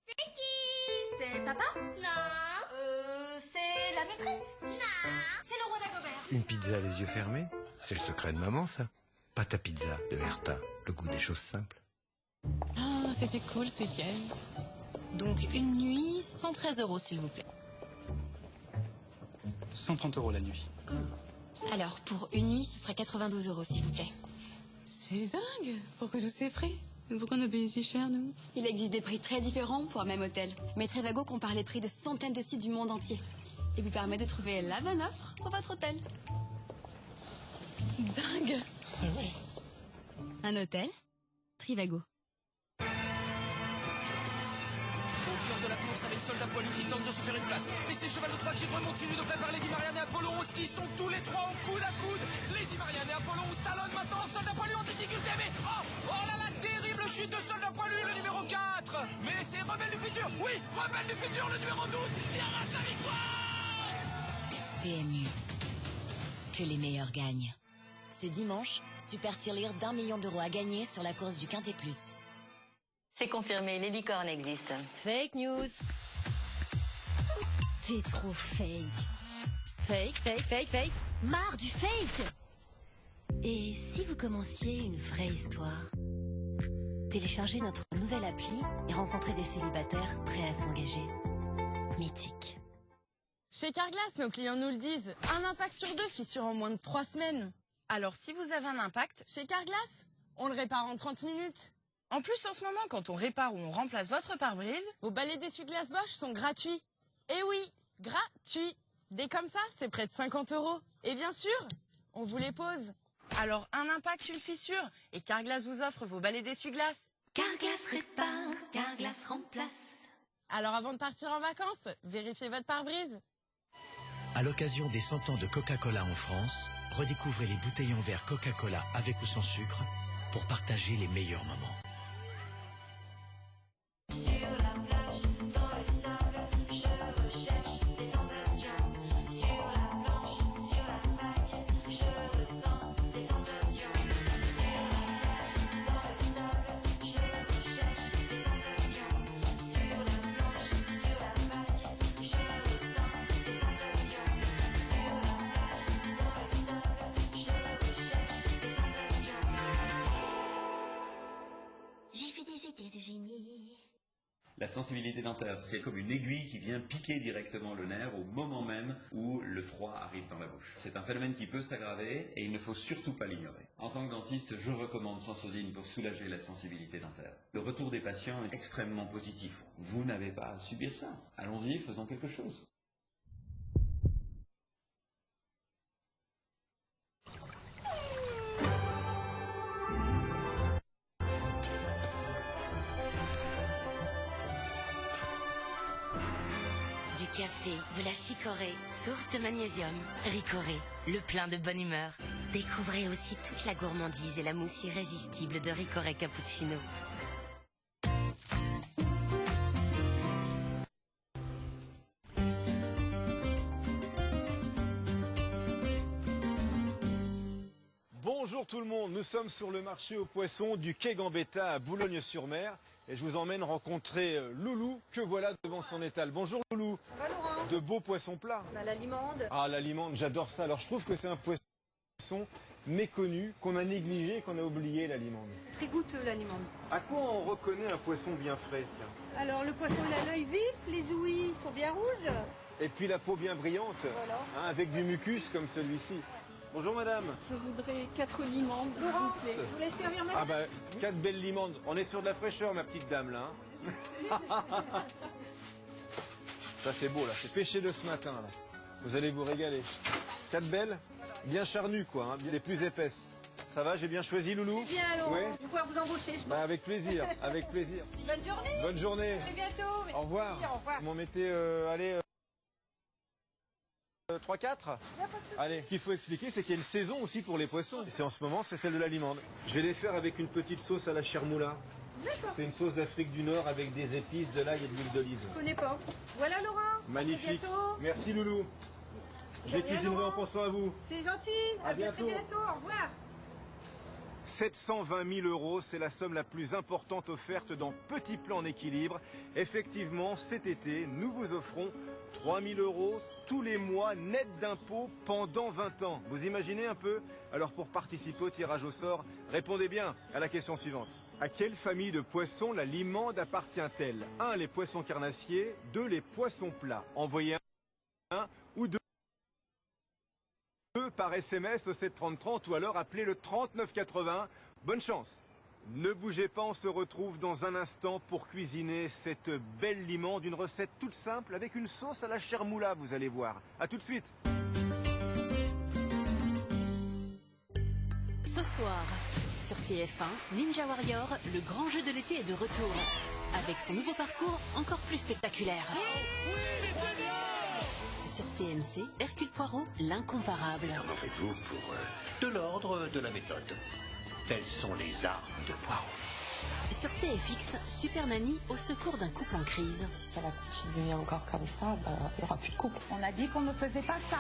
C'est qui? C'est papa? Non. C'est la maîtresse? Non. C'est le roi d'Agobert? Une pizza les yeux fermés? C'est le secret de maman, ça. Pâte à pizza de Herta, le goût des choses simples. Ah, c'était cool ce week-end. Donc une nuit, 113 €, s'il vous plaît. 130 € la nuit. Alors, pour une nuit, ce sera 92 €, s'il vous plaît. C'est dingue. Pourquoi tous ces prix? Pourquoi on a payé si cher, nous? Il existe des prix très différents pour un même hôtel. Mais Trivago compare les prix de centaines de sites du monde entier. Et vous permet de trouver la bonne offre pour votre hôtel. Dingue. Ah ouais. Un hôtel Trivago. Au cœur de la course avec Soldat Poilu qui tente de se faire une place. Mais c'est Cheval de Troie qui remonte suivi de près par Lady Marianne et Apollon qui sont tous les trois au coude à coude. Lady Marianne et Apollon stallonnent maintenant. Soldat Poilu en difficulté mais... Oh là là, terrible chute de Soldat Poilu, le numéro 4. Mais c'est Rebelle du Futur. Oui, Rebelle du Futur, le numéro 12 qui arrache la victoire. PMU. Que les meilleurs gagnent. Ce dimanche, super tirelire d'1 million d'euros à gagner sur la course du Quintet Plus. C'est confirmé, les licornes existent. Fake news. T'es trop fake. Fake. Marre du fake. Et si vous commenciez une vraie histoire? Téléchargez notre nouvelle appli et rencontrez des célibataires prêts à s'engager. Mythique. Chez Carglass, nos clients nous le disent. Un impact sur 2, fissure en moins de 3 semaines. Alors si vous avez un impact, chez Carglass, on le répare en 30 minutes. En plus, en ce moment, quand on répare ou on remplace votre pare-brise, vos balais d'essuie-glace Bosch sont gratuits. Eh oui, gratuits. Des comme ça, c'est près de 50 €. Et bien sûr, on vous les pose. Alors un impact, une fissure, et Carglass vous offre vos balais d'essuie-glace. Carglass répare, Carglass remplace. Alors avant de partir en vacances, vérifiez votre pare-brise. À l'occasion des 100 ans de Coca-Cola en France, redécouvrez les bouteilles en verre Coca-Cola avec ou sans sucre pour partager les meilleurs moments. Sur la plage, dans le sable, je recherche des sensations. Sur la planche, sur la vague, je ressens des sensations. Sur la plage, dans le sable, je recherche des sensations. Sur la planche, sur la vague, je ressens des sensations. Sur la plage, dans le sable, je recherche des sensations. J'ai fait des idées de génie. La sensibilité dentaire, c'est comme une aiguille qui vient piquer directement le nerf au moment même où le froid arrive dans la bouche. C'est un phénomène qui peut s'aggraver et il ne faut surtout pas l'ignorer. En tant que dentiste, je recommande Sensodyne pour soulager la sensibilité dentaire. Le retour des patients est extrêmement positif. Vous n'avez pas à subir ça. Allons-y, faisons quelque chose. Du café, de la chicorée, source de magnésium. Ricoré, le plein de bonne humeur. Découvrez aussi toute la gourmandise et la mousse irrésistible de Ricoré Cappuccino. Bonjour tout le monde, nous sommes sur le marché aux poissons du quai Gambetta à Boulogne-sur-Mer et je vous emmène rencontrer Loulou que voilà devant son étal. Bonjour Loulou. Ça va Laurent? De beaux poissons plats. On a la limande. Ah la limande, j'adore ça. Alors je trouve que c'est un poisson méconnu, qu'on a négligé, qu'on a oublié la limande. C'est très goûteux la limande. À quoi on reconnaît un poisson bien frais? Alors le poisson il a l'œil vif, les ouïes sont bien rouges. Et puis la peau bien brillante, Voilà. hein, avec du mucus comme celui-ci. Bonjour madame. Je voudrais 4 limandes, s'il vous plaît. Vous voulez servir madame? Ah bah, 4 belles limandes. On est sur de la fraîcheur, ma petite dame, là. Hein. Ça, c'est beau, là. C'est pêché de ce matin, là. Vous allez vous régaler. 4 belles, bien charnues, quoi. Hein, bien les plus épaisses. Ça va, j'ai bien choisi, Loulou? Bien, Laurent. Oui. Je vais pouvoir vous embaucher, je pense. Bah, avec plaisir, avec plaisir. Bonne journée. Bonne journée. À bientôt. Au revoir. Au revoir. Vous m'en mettez, allez... 3-4. Allez, ce qu'il faut expliquer, c'est qu'il y a une saison aussi pour les poissons. Et c'est en ce moment, c'est celle de la limande. Je vais les faire avec une petite sauce à la chermoula. C'est une sauce d'Afrique du Nord avec des épices, de l'ail et de l'huile d'olive. Je connais pas. Voilà, Laurent. Magnifique. À bientôt. Merci, Loulou. Je les cuisinerai en pensant à vous. C'est gentil. À Très bientôt. bientôt. Au revoir. 720 000 €, c'est la somme la plus importante offerte dans Petit Plan en équilibre. Effectivement, cet été, nous vous offrons 3 000 € tous les mois net d'impôts pendant 20 ans. Vous imaginez un peu? Alors pour participer au tirage au sort, répondez bien à la question suivante. À quelle famille de poissons la limande appartient-elle? 1. Les poissons carnassiers. 2. Les poissons plats. Envoyez un ou deux par SMS au 73030 ou alors appelez le 3980. Bonne chance. Ne bougez pas, on se retrouve dans un instant pour cuisiner cette belle limande, une recette toute simple avec une sauce à la chermoula, vous allez voir. A tout de suite. Ce soir, sur TF1, Ninja Warrior, le grand jeu de l'été est de retour. Avec son nouveau parcours encore plus spectaculaire. Sur TMC, Hercule Poirot, l'incomparable. Comment faites-vous pour de l'ordre de la méthode? Telles sont les armes de Poirot. Sur TFX, Super Nanny au secours d'un couple en crise. Si ça va continuer encore comme ça, il n'y aura plus de couple. On a dit qu'on ne faisait pas ça.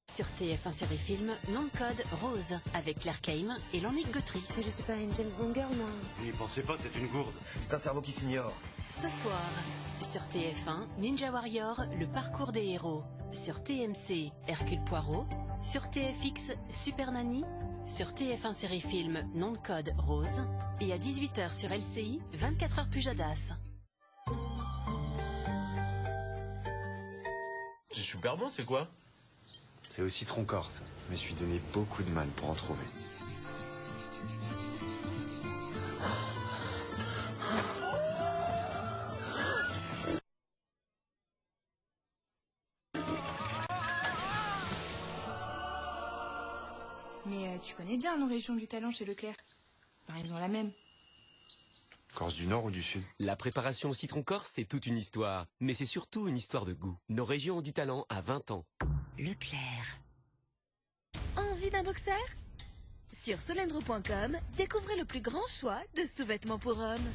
Sur TF1 série film, Nom de code Rose, avec Claire Kame et Lanique Guthrie. Mais je suis pas une James Bond girl, moi. N'y pensez pas, c'est une gourde. C'est un cerveau qui s'ignore. Ce soir, sur TF1, Ninja Warrior, le parcours des héros. Sur TMC, Hercule Poirot. Sur TFX, Super Nanny. Sur TF1 série film, Nom de code Rose. Et à 18h sur LCI, 24h Pujadas. C'est super bon, c'est quoi? C'est au citron corse. Je me suis donné beaucoup de mal pour en trouver. Mais tu connais bien nos régions du talent chez Leclerc. Enfin, ils ont la même. Corse du Nord ou du Sud? La préparation au citron corse, c'est toute une histoire. Mais c'est surtout une histoire de goût. Nos régions ont du talent à 20 ans. Leclerc. Envie d'un boxer? Sur solendro.com, découvrez le plus grand choix de sous-vêtements pour hommes.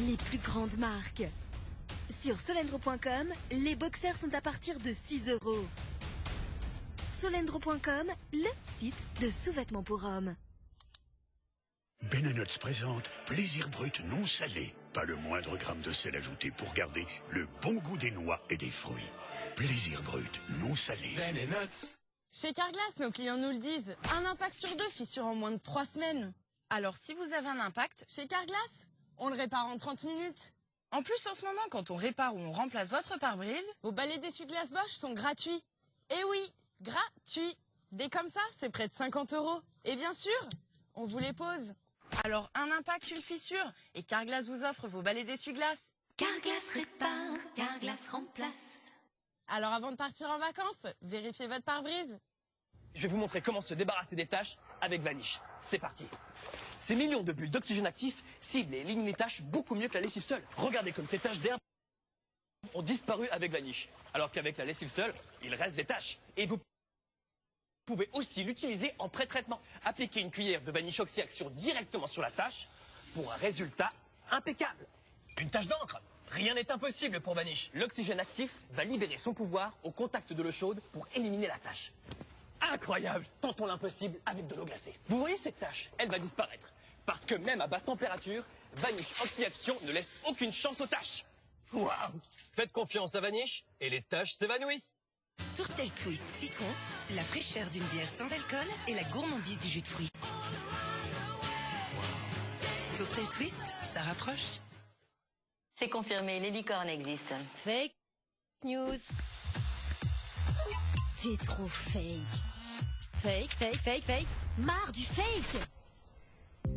Les plus grandes marques. Sur solendro.com, les boxers sont à partir de 6 €. Solendro.com, le site de sous-vêtements pour hommes. Ben & Nuts présente Plaisir brut non salé. Pas le moindre gramme de sel ajouté pour garder le bon goût des noix et des fruits. Plaisir brut non salé. Ben & Nuts. Chez Carglass, nos clients nous le disent, un impact sur 2 fissure en moins de 3 semaines. Alors si vous avez un impact, chez Carglass, on le répare en 30 minutes. En plus, en ce moment, quand on répare ou on remplace votre pare-brise, vos balais d'essuie-glace Bosch sont gratuits. Eh oui, gratuits. Dès comme ça, c'est près de 50 €. Et bien sûr, on vous les pose. Alors, un impact, une fissure, et Carglass vous offre vos balais d'essuie-glace. Carglass répare, Carglass remplace. Alors avant de partir en vacances, vérifiez votre pare-brise. Je vais vous montrer comment se débarrasser des taches avec Vanish. C'est parti. Ces millions de bulles d'oxygène actif ciblent et éliminent les taches beaucoup mieux que la lessive seule. Regardez comme ces taches d'herbe ont disparu avec Vanish. Alors qu'avec la lessive seule, il reste des taches. Et vous pouvez aussi l'utiliser en pré-traitement. Appliquez une cuillère de Vanish Oxy-Action directement sur la tache pour un résultat impeccable. Une tache d'encre. Rien n'est impossible pour Vanish. L'oxygène actif va libérer son pouvoir au contact de l'eau chaude pour éliminer la tache. Incroyable! Tentons l'impossible avec de l'eau glacée. Vous voyez cette tache? Elle va disparaître. Parce que même à basse température, Vanish Oxy-Action ne laisse aucune chance aux taches. Waouh! Faites confiance à Vanish et les taches s'évanouissent. Tourtel Twist citron, la fraîcheur d'une bière sans alcool et la gourmandise du jus de fruits. Tourtel Twist, ça rapproche. C'est confirmé, les licornes existent. Fake news. T'es trop fake. Fake, fake, fake, fake. Marre du fake.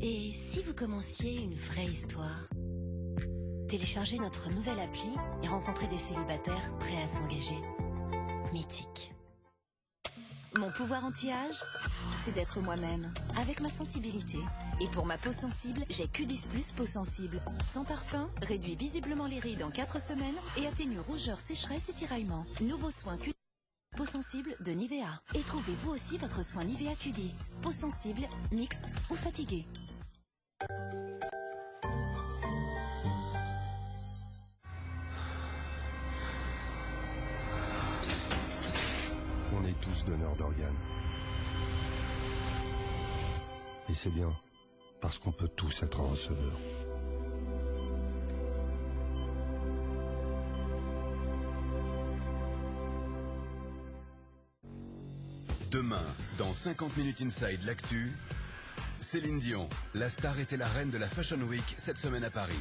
Et si vous commenciez une vraie histoire? Téléchargez notre nouvelle appli et rencontrez des célibataires prêts à s'engager. Mythique. Mon pouvoir anti-âge, c'est d'être moi-même, avec ma sensibilité. Et pour ma peau sensible, j'ai Q10 peau sensible. Sans parfum, réduit visiblement les rides en 4 semaines et atténue rougeur, sécheresse et tiraillement. Nouveau soin Q10 peau sensible de Nivea. Et trouvez vous aussi votre soin Nivea Q10. Peau sensible, mixte ou fatiguée. On est tous donneurs d'organes. Et c'est bien, parce qu'on peut tous être un receveur. Demain, dans 50 minutes inside l'actu, Céline Dion, la star était la reine de la Fashion Week cette semaine à Paris.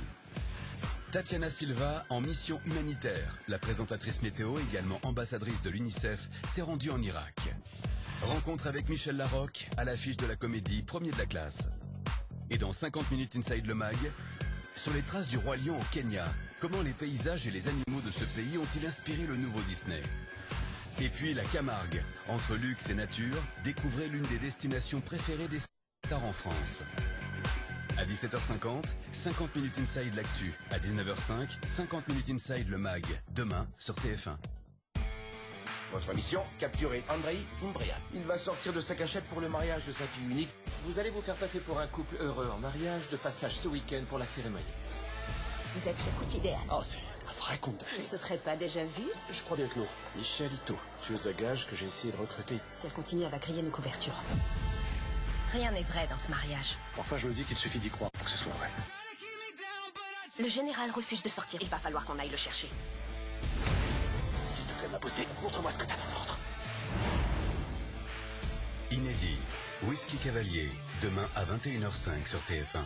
Tatiana Silva en mission humanitaire. La présentatrice météo, également ambassadrice de l'UNICEF, s'est rendue en Irak. Rencontre avec Michel Larocque à l'affiche de la comédie Premier de la classe. Et dans 50 minutes inside le mag, sur les traces du roi lion au Kenya, comment les paysages et les animaux de ce pays ont-ils inspiré le nouveau Disney? Et puis la Camargue, entre luxe et nature, découvrez l'une des destinations préférées des stars en France. À 17h50, 50 minutes inside l'actu. À 19h05, 50 minutes inside le mag. Demain sur TF1. Votre mission, capturer Andrei Zimbrian. Il va sortir de sa cachette pour le mariage de sa fille unique. Vous allez vous faire passer pour un couple heureux en mariage, de passage ce week-end pour la cérémonie. Vous êtes le couple idéal. Oh, c'est un vrai conte de fées. Ce serait pas déjà vu? Je crois bien que non. Michel Ito, tueuse à gages que j'ai essayé de recruter. Si elle continue, elle va griller nos couvertures. Rien n'est vrai dans ce mariage. Parfois, je me dis qu'il suffit d'y croire pour que ce soit vrai. Le général refuse de sortir. Il va falloir qu'on aille le chercher. S'il te plaît, ma beauté, montre-moi ce que t'as dans le ventre. Inédit, Whisky Cavalier, demain à 21h05 sur TF1.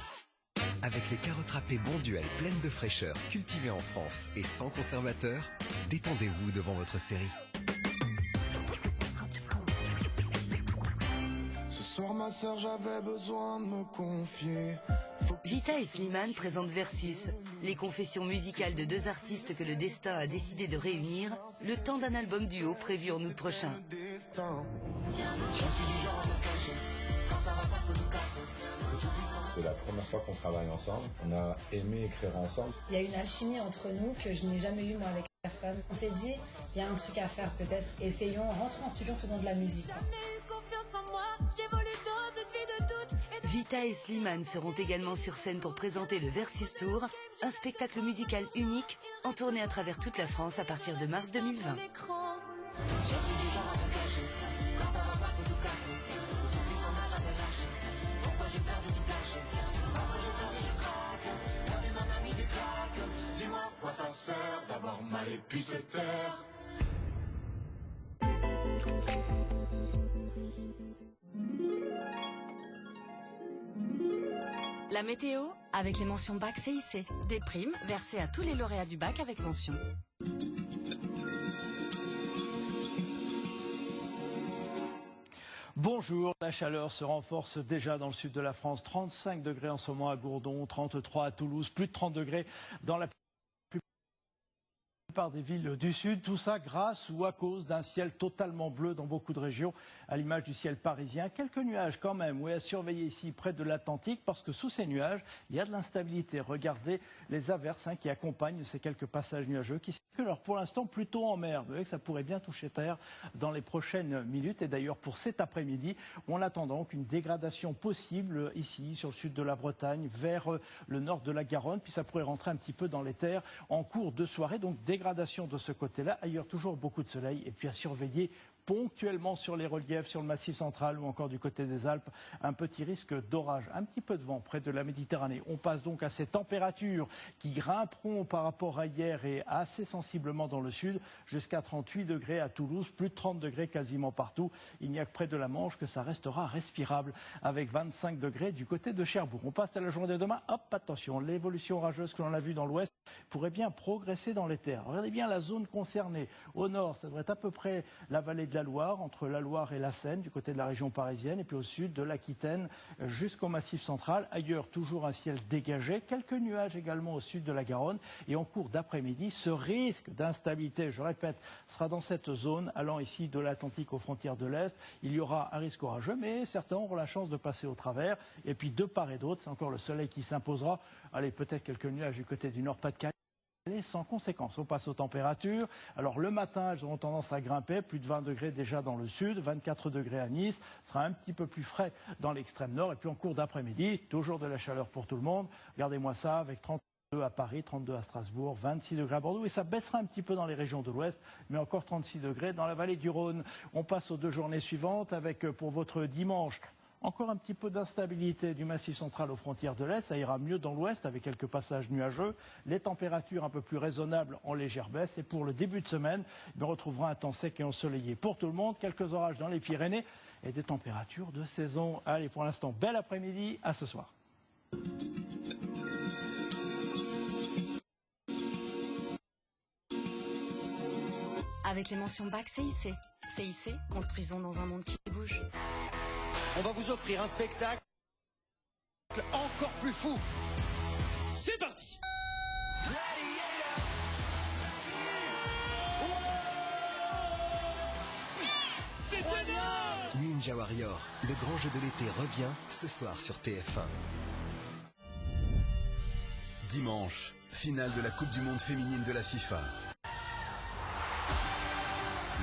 Avec les carottes râpées Bonduelle pleines de fraîcheur, cultivées en France et sans conservateur, détendez-vous devant votre série. Ce soir, ma sœur, j'avais besoin de me confier. Vita et Slimane présentent Versus, les confessions musicales de deux artistes que le destin a décidé de réunir, le temps d'un album duo prévu en août prochain. C'est la première fois qu'on travaille ensemble. On a aimé écrire ensemble. Il y a une alchimie entre nous que je n'ai jamais eue moi avec personne. On s'est dit, il y a un truc à faire peut-être. Essayons, rentrons en studio, faisons de la musique. Vita et Slimane seront également sur scène pour présenter le Versus Tour, un spectacle musical unique en tournée à travers toute la France à partir de mars 2020. Quoi ça sert d'avoir mal et puis se taire? La météo, avec les mentions bac CIC. Des primes versées à tous les lauréats du bac avec mention. Bonjour, la chaleur se renforce déjà dans le sud de la France. 35 degrés en ce moment à Gourdon, 33 à Toulouse, plus de 30 degrés dans la plupart des villes du sud. Tout ça grâce ou à cause d'un ciel totalement bleu dans beaucoup de régions, à l'image du ciel parisien. Quelques nuages quand même, oui, à surveiller ici près de l'Atlantique, parce que sous ces nuages, il y a de l'instabilité. Regardez les averses qui accompagnent ces quelques passages nuageux qui circulent alors pour l'instant plutôt en mer. Vous voyez que ça pourrait bien toucher terre dans les prochaines minutes. Et d'ailleurs pour cet après-midi, on attend donc une dégradation possible ici sur le sud de la Bretagne, vers le nord de la Garonne. Puis ça pourrait rentrer un petit peu dans les terres en cours de soirée. Donc dégradation de ce côté-là. Ailleurs, toujours beaucoup de soleil. Et puis à surveiller ponctuellement sur les reliefs, sur le Massif central ou encore du côté des Alpes, un petit risque d'orage, un petit peu de vent près de la Méditerranée. On passe donc à ces températures qui grimperont par rapport à hier et assez sensiblement dans le sud, jusqu'à 38 degrés à Toulouse, plus de 30 degrés quasiment partout. Il n'y a que près de la Manche que ça restera respirable, avec 25 degrés du côté de Cherbourg. On passe à la journée de demain. Hop, attention, l'évolution orageuse que l'on a vue dans l'ouest pourrait bien progresser dans les terres. Regardez bien la zone concernée. Au nord, ça devrait être à peu près la vallée de la Loire, entre la Loire et la Seine, du côté de la région parisienne, et puis au sud de l'Aquitaine jusqu'au Massif central. Ailleurs, toujours un ciel dégagé, quelques nuages également au sud de la Garonne. Et en cours d'après-midi, ce risque d'instabilité, je répète, sera dans cette zone allant ici de l'Atlantique aux frontières de l'Est. Il y aura un risque orageux, mais certains auront la chance de passer au travers. Et puis de part et d'autre, c'est encore le soleil qui s'imposera. Allez, peut-être quelques nuages du côté du Nord-Pas-de-Calais. Sans conséquence. On passe aux températures. Alors le matin, elles auront tendance à grimper, plus de 20 degrés déjà dans le sud, 24 degrés à Nice, ce sera un petit peu plus frais dans l'extrême nord. Et puis en cours d'après-midi, toujours de la chaleur pour tout le monde. Regardez-moi ça, avec 32 à Paris, 32 à Strasbourg, 26 degrés à Bordeaux. Et ça baissera un petit peu dans les régions de l'ouest, mais encore 36 degrés dans la vallée du Rhône. On passe aux 2 journées suivantes avec pour votre dimanche, encore un petit peu d'instabilité du Massif central aux frontières de l'Est. Ça ira mieux dans l'Ouest avec quelques passages nuageux. Les températures un peu plus raisonnables en légère baisse. Et pour le début de semaine, on retrouvera un temps sec et ensoleillé pour tout le monde. Quelques orages dans les Pyrénées et des températures de saison. Allez, pour l'instant, bel après-midi. À ce soir. Avec les mentions BAC CIC. CIC, construisons dans un monde qui bouge. On va vous offrir un spectacle encore plus fou. C'est parti. C'est énorme. Ninja Warrior, le grand jeu de l'été revient ce soir sur TF1. Dimanche, finale de la Coupe du Monde féminine de la FIFA.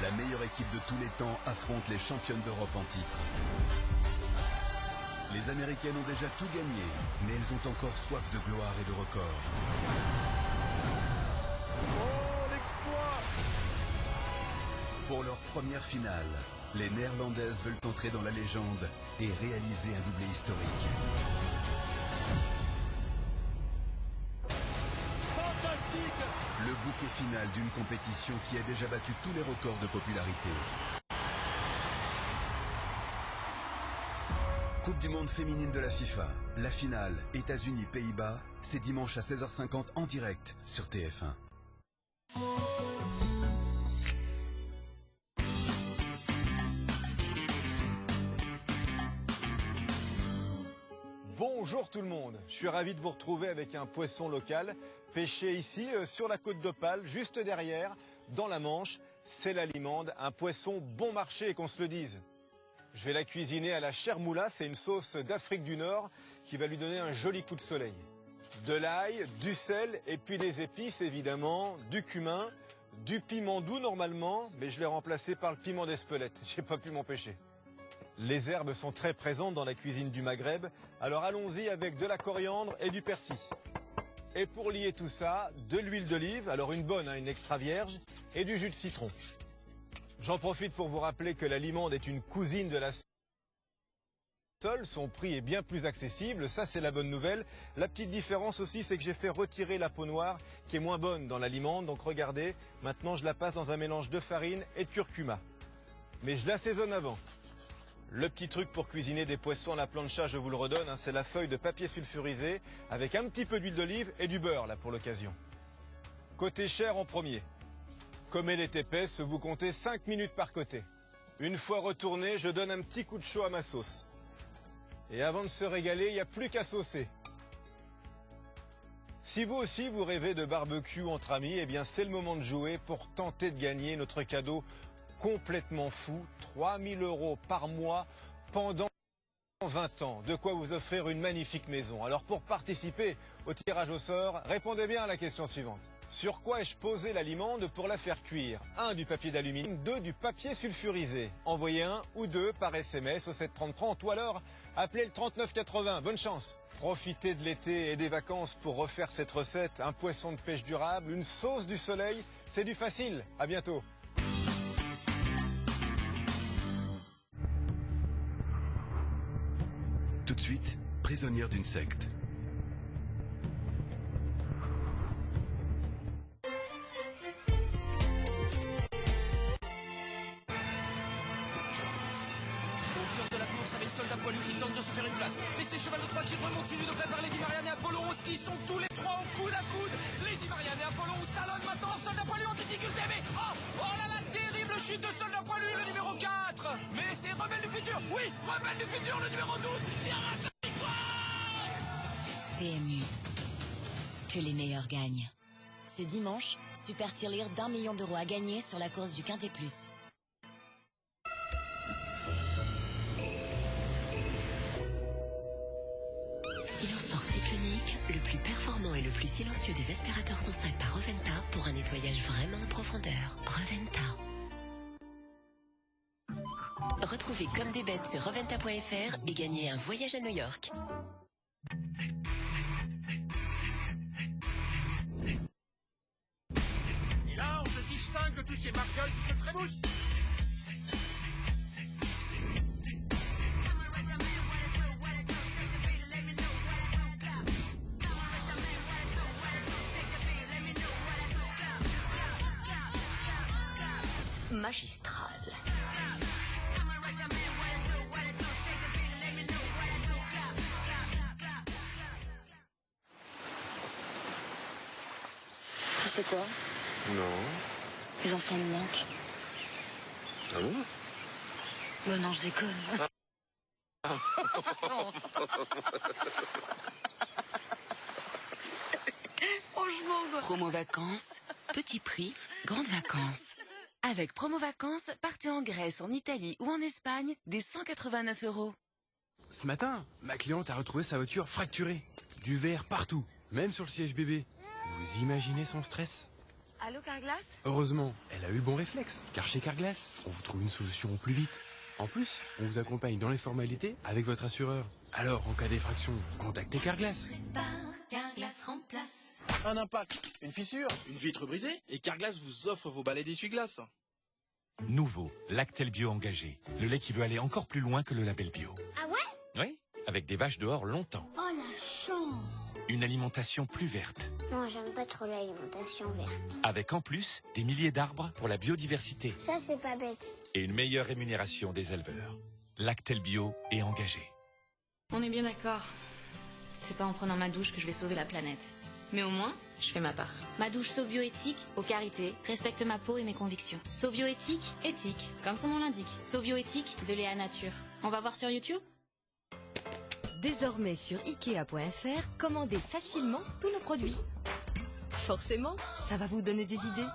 La meilleure équipe de tous les temps affronte les championnes d'Europe en titre. Les Américaines ont déjà tout gagné, mais elles ont encore soif de gloire et de records. Oh, l'exploit! Pour leur première finale, les Néerlandaises veulent entrer dans la légende et réaliser un doublé historique. Fantastique! Le bouquet final d'une compétition qui a déjà battu tous les records de popularité. Coupe du monde féminine de la FIFA. La finale, États-Unis-Pays-Bas, c'est dimanche à 16h50 en direct sur TF1. Bonjour tout le monde, je suis ravi de vous retrouver avec un poisson local, pêché ici sur la côte d'Opale, juste derrière, dans la Manche. C'est la limande, un poisson bon marché, qu'on se le dise. Je vais la cuisiner à la chermoula, c'est une sauce d'Afrique du Nord qui va lui donner un joli coup de soleil. De l'ail, du sel et puis des épices évidemment, du cumin, du piment doux normalement, mais je l'ai remplacé par le piment d'Espelette, j'ai pas pu m'empêcher. Les herbes sont très présentes dans la cuisine du Maghreb, alors allons-y avec de la coriandre et du persil. Et pour lier tout ça, de l'huile d'olive, alors une bonne, une extra vierge, et du jus de citron. J'en profite pour vous rappeler que la limande est une cousine de la sole. Son prix est bien plus accessible, ça c'est la bonne nouvelle. La petite différence aussi, c'est que j'ai fait retirer la peau noire qui est moins bonne dans la limande. Donc regardez, maintenant je la passe dans un mélange de farine et de curcuma. Mais je l'assaisonne avant. Le petit truc pour cuisiner des poissons à la plancha, je vous le redonne, c'est la feuille de papier sulfurisé avec un petit peu d'huile d'olive et du beurre là pour l'occasion. Côté chair en premier. Comme elle est épaisse, vous comptez 5 minutes par côté. Une fois retourné, je donne un petit coup de chaud à ma sauce. Et avant de se régaler, il n'y a plus qu'à saucer. Si vous aussi vous rêvez de barbecue entre amis, eh bien c'est le moment de jouer pour tenter de gagner notre cadeau complètement fou, 3 000 € par mois pendant 20 ans. De quoi vous offrir une magnifique maison. Alors pour participer au tirage au sort, répondez bien à la question suivante. Sur quoi ai-je posé la limande pour la faire cuire? 1 du papier d'aluminium, 2 du papier sulfurisé. Envoyez 1 ou 2 par SMS au 73030 ou alors appelez le 3980. Bonne chance. Profitez de l'été et des vacances pour refaire cette recette. Un poisson de pêche durable, une sauce du soleil, c'est du facile. À bientôt. Tout de suite, prisonnière d'une secte. Avec soldat poilu qui tente de se faire une place. Mais ces chevals de Troie qui remontent suivis de près par Lady Marianne et Apollo 11 qui sont tous les trois au coude à coude. Lady Marianne et Apollo 11 talonnent maintenant Soldat Poilu en difficulté, mais oh là là, terrible chute de Soldat Poilu, le numéro 4. Mais c'est Rebelle du futur, oui, Rebelle du futur, le numéro 12 qui arrache la victoire. PMU, que les meilleurs gagnent. Ce dimanche, super tirelire d'1 million d'euros à gagner sur la course du Quintet Plus. Silensport cycle unique, le plus performant et le plus silencieux des aspirateurs sans sac par Reventa pour un nettoyage vraiment en profondeur. Reventa. Retrouvez Comme des bêtes sur reventa.fr et gagnez un voyage à New York. Et là, on se distingue de tous ces marioles qui se trémoussent. Magistral. Tu sais quoi? Non. Les enfants me manquent. Ah bon? Bah non, je déconne. Franchement, quoi. Promo vacances, petit prix, grandes vacances. Avec Promo vacances, partez en Grèce, en Italie ou en Espagne, dès 189 €. Ce matin, ma cliente a retrouvé sa voiture fracturée. Du verre partout, même sur le siège bébé. Vous imaginez son stress? Allô, Carglass? Heureusement, elle a eu le bon réflexe, car chez Carglass, on vous trouve une solution au plus vite. En plus, on vous accompagne dans les formalités avec votre assureur. Alors, en cas d'effraction, contactez Carglass. Carglass remplace. Un impact, une fissure, une vitre brisée, et Carglass vous offre vos balais d'essuie-glace. Nouveau, Lactel Bio Engagé. Le lait qui veut aller encore plus loin que le label bio. Ah ouais? Oui, avec des vaches dehors longtemps. Oh la chance! Une alimentation plus verte. Non, j'aime pas trop l'alimentation verte. Avec en plus des milliers d'arbres pour la biodiversité. Ça, c'est pas bête. Et une meilleure rémunération des éleveurs. Lactel Bio est engagé. On est bien d'accord. C'est pas en prenant ma douche que je vais sauver la planète. Mais au moins, je fais ma part. Ma douche SoBioéthique, au karité, respecte ma peau et mes convictions. SoBioéthique, éthique, comme son nom l'indique. SoBioéthique, de Léa Nature. On va voir sur YouTube? Désormais sur Ikea.fr, commandez facilement tous nos produits. Forcément, ça va vous donner des idées.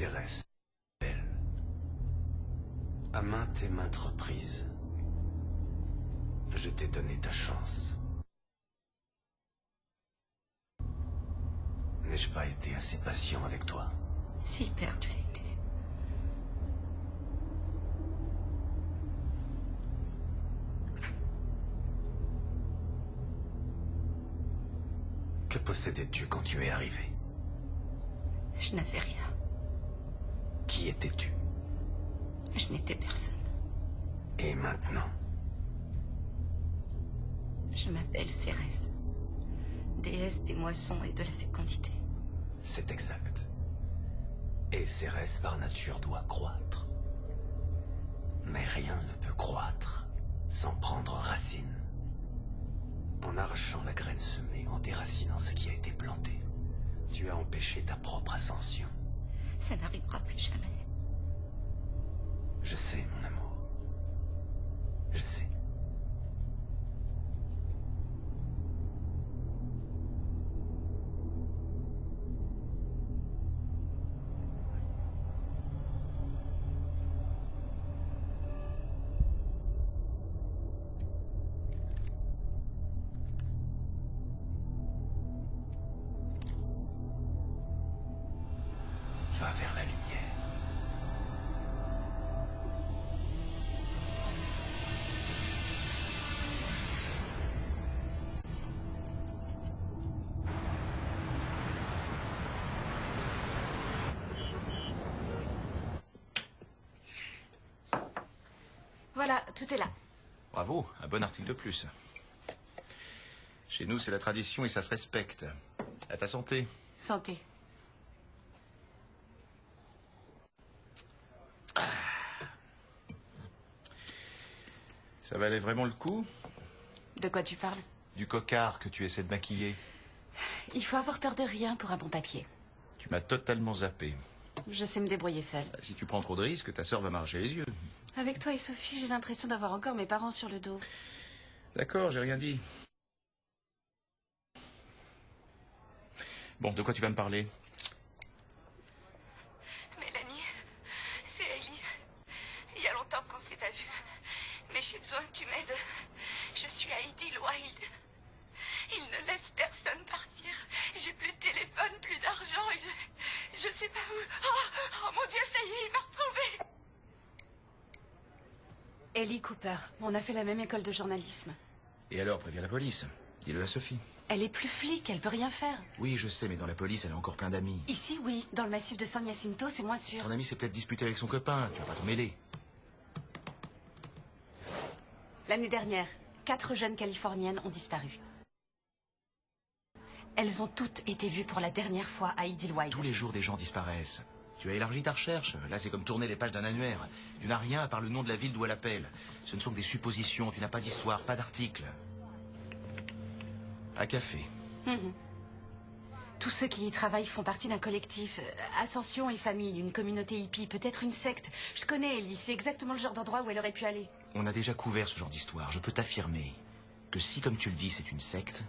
Cérès, belle. À maintes et maintes reprises, je t'ai donné ta chance. N'ai-je pas été assez patient avec toi? Si, père, tu l'as été. Que possédais-tu quand tu es arrivé? Je n'avais rien. Qui étais-tu? Je n'étais personne. Et maintenant? Je m'appelle Cérès, déesse des moissons et de la fécondité. C'est exact. Et Cérès par nature doit croître. Mais rien ne peut croître sans prendre racine. En arrachant la graine semée, en déracinant ce qui a été planté, tu as empêché ta propre ascension. Ça n'arrivera plus jamais. Je sais, mon amour. Je sais. Va vers la lumière. Voilà, tout est là. Bravo, un bon article de plus. Chez nous, c'est la tradition et ça se respecte. À ta santé. Santé. Ça valait vraiment le coup? De quoi tu parles? Du cocard que tu essaies de maquiller. Il faut avoir peur de rien pour un bon papier. Tu m'as totalement zappé. Je sais me débrouiller seule. Si tu prends trop de risques, ta sœur va m'arracher les yeux. Avec toi et Sophie, j'ai l'impression d'avoir encore mes parents sur le dos. D'accord, j'ai rien dit. Bon, de quoi tu vas me parler? Mélanie, c'est Ellie. Il y a longtemps qu'on s'est pas vu. Mais j'ai besoin que tu m'aides. Je suis à Idlewild. Il ne laisse personne partir. J'ai plus de téléphone, plus d'argent et je sais pas où. Oh mon Dieu, ça y est, il m'a retrouvée. Ellie Cooper. On a fait la même école de journalisme. Et alors, préviens la police. Dis-le à Sophie. Elle est plus flic, elle peut rien faire. Oui, je sais, mais dans la police, elle a encore plein d'amis. Ici, oui. Dans le massif de San Jacinto, c'est moins sûr. Ton ami s'est peut-être disputé avec son copain. Tu vas pas t'en mêler. L'année dernière, 4 jeunes Californiennes ont disparu. Elles ont toutes été vues pour la dernière fois à Idlewild. Tous les jours, des gens disparaissent. Tu as élargi ta recherche. Là, c'est comme tourner les pages d'un annuaire. Tu n'as rien à part le nom de la ville d'où elle appelle. Ce ne sont que des suppositions. Tu n'as pas d'histoire, pas d'article. Un café. Tous ceux qui y travaillent font partie d'un collectif. Ascension et famille, une communauté hippie, peut-être une secte. Je connais Ellie, c'est exactement le genre d'endroit où elle aurait pu aller. On a déjà couvert ce genre d'histoire. Je peux t'affirmer que si, comme tu le dis, c'est une secte,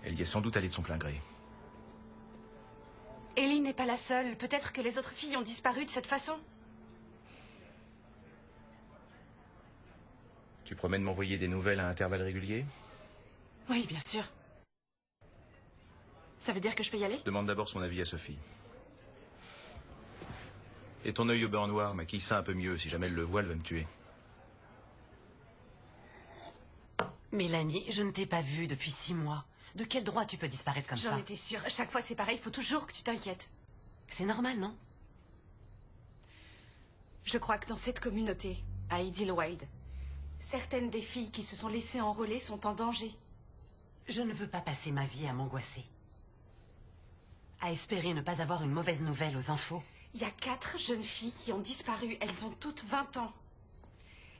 elle y est sans doute allée de son plein gré. Ellie n'est pas la seule. Peut-être que les autres filles ont disparu de cette façon. Tu promets de m'envoyer des nouvelles à intervalles réguliers? Oui, bien sûr. Ça veut dire que je peux y aller? Demande d'abord son avis à Sophie. Et ton œil au beurre noir, maquille ça un peu mieux. Si jamais elle le voit, elle va me tuer. Mélanie, je ne t'ai pas vue depuis 6 mois. De quel droit tu peux disparaître comme ça? J'en étais sûre. Chaque fois c'est pareil, il faut toujours que tu t'inquiètes. C'est normal, non? Je crois que dans cette communauté, à Idlewild, certaines des filles qui se sont laissées enrôler sont en danger. Je ne veux pas passer ma vie à m'angoisser. À espérer ne pas avoir une mauvaise nouvelle aux infos. Il y a 4 jeunes filles qui ont disparu. Elles ont toutes 20 ans.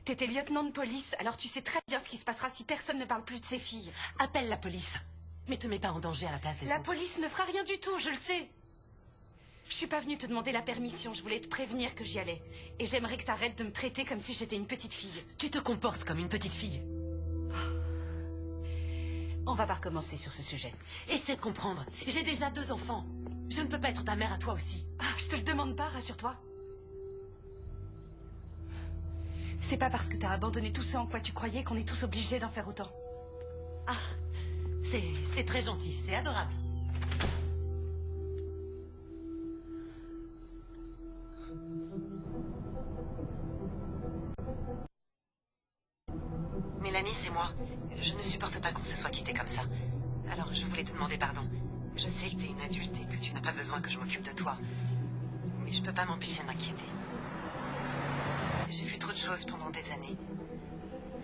T'étais lieutenant de police, alors tu sais très bien ce qui se passera si personne ne parle plus de ces filles. Appelle la police. Mais te mets pas en danger à la place des autres. La police ne fera rien du tout, je le sais. Je suis pas venue te demander la permission, je voulais te prévenir que j'y allais. Et j'aimerais que t'arrêtes de me traiter comme si j'étais une petite fille. Tu te comportes comme une petite fille. On va pas recommencer sur ce sujet. Essaie de comprendre. J'ai déjà 2 enfants. Je ne peux pas être ta mère à toi aussi. Ah, je te le demande pas, rassure-toi. C'est pas parce que t'as abandonné tout ce en quoi tu croyais qu'on est tous obligés d'en faire autant. Ah, c'est très gentil, c'est adorable. Mélanie, c'est moi. Je ne supporte pas qu'on se soit quitté comme ça. Alors je voulais te demander pardon. Je sais que t'es une adulte et que tu n'as pas besoin que je m'occupe de toi. Mais je peux pas m'empêcher de m'inquiéter. J'ai vu trop de choses pendant des années.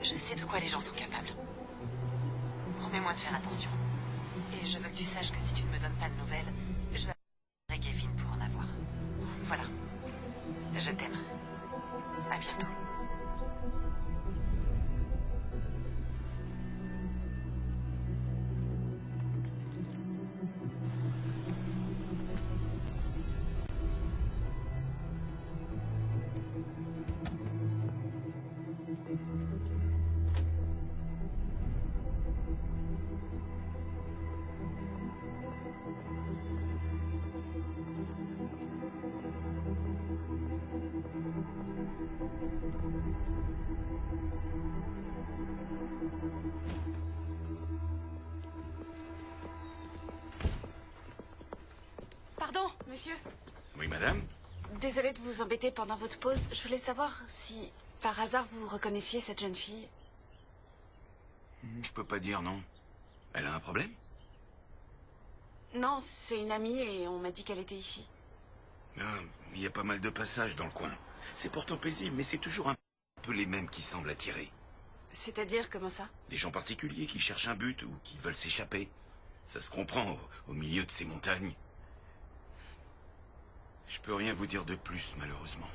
Je sais de quoi les gens sont capables. Promets-moi de faire attention. Et je veux que tu saches que si tu ne me donnes pas de nouvelles, je vais appeler Kevin pour en avoir. Voilà. Je t'aime. À bientôt. Pardon, monsieur. Oui, madame? Désolée de vous embêter pendant votre pause. Je voulais savoir si, par hasard, vous reconnaissiez cette jeune fille. Je peux pas dire non. Elle a un problème? Non, c'est une amie et on m'a dit qu'elle était ici. Il y a pas mal de passages dans le coin. C'est pourtant paisible, mais c'est toujours un peu les mêmes qui semblent attirer. C'est-à-dire, comment ça? Des gens particuliers qui cherchent un but ou qui veulent s'échapper. Ça se comprend au milieu de ces montagnes. Je peux rien vous dire de plus, malheureusement.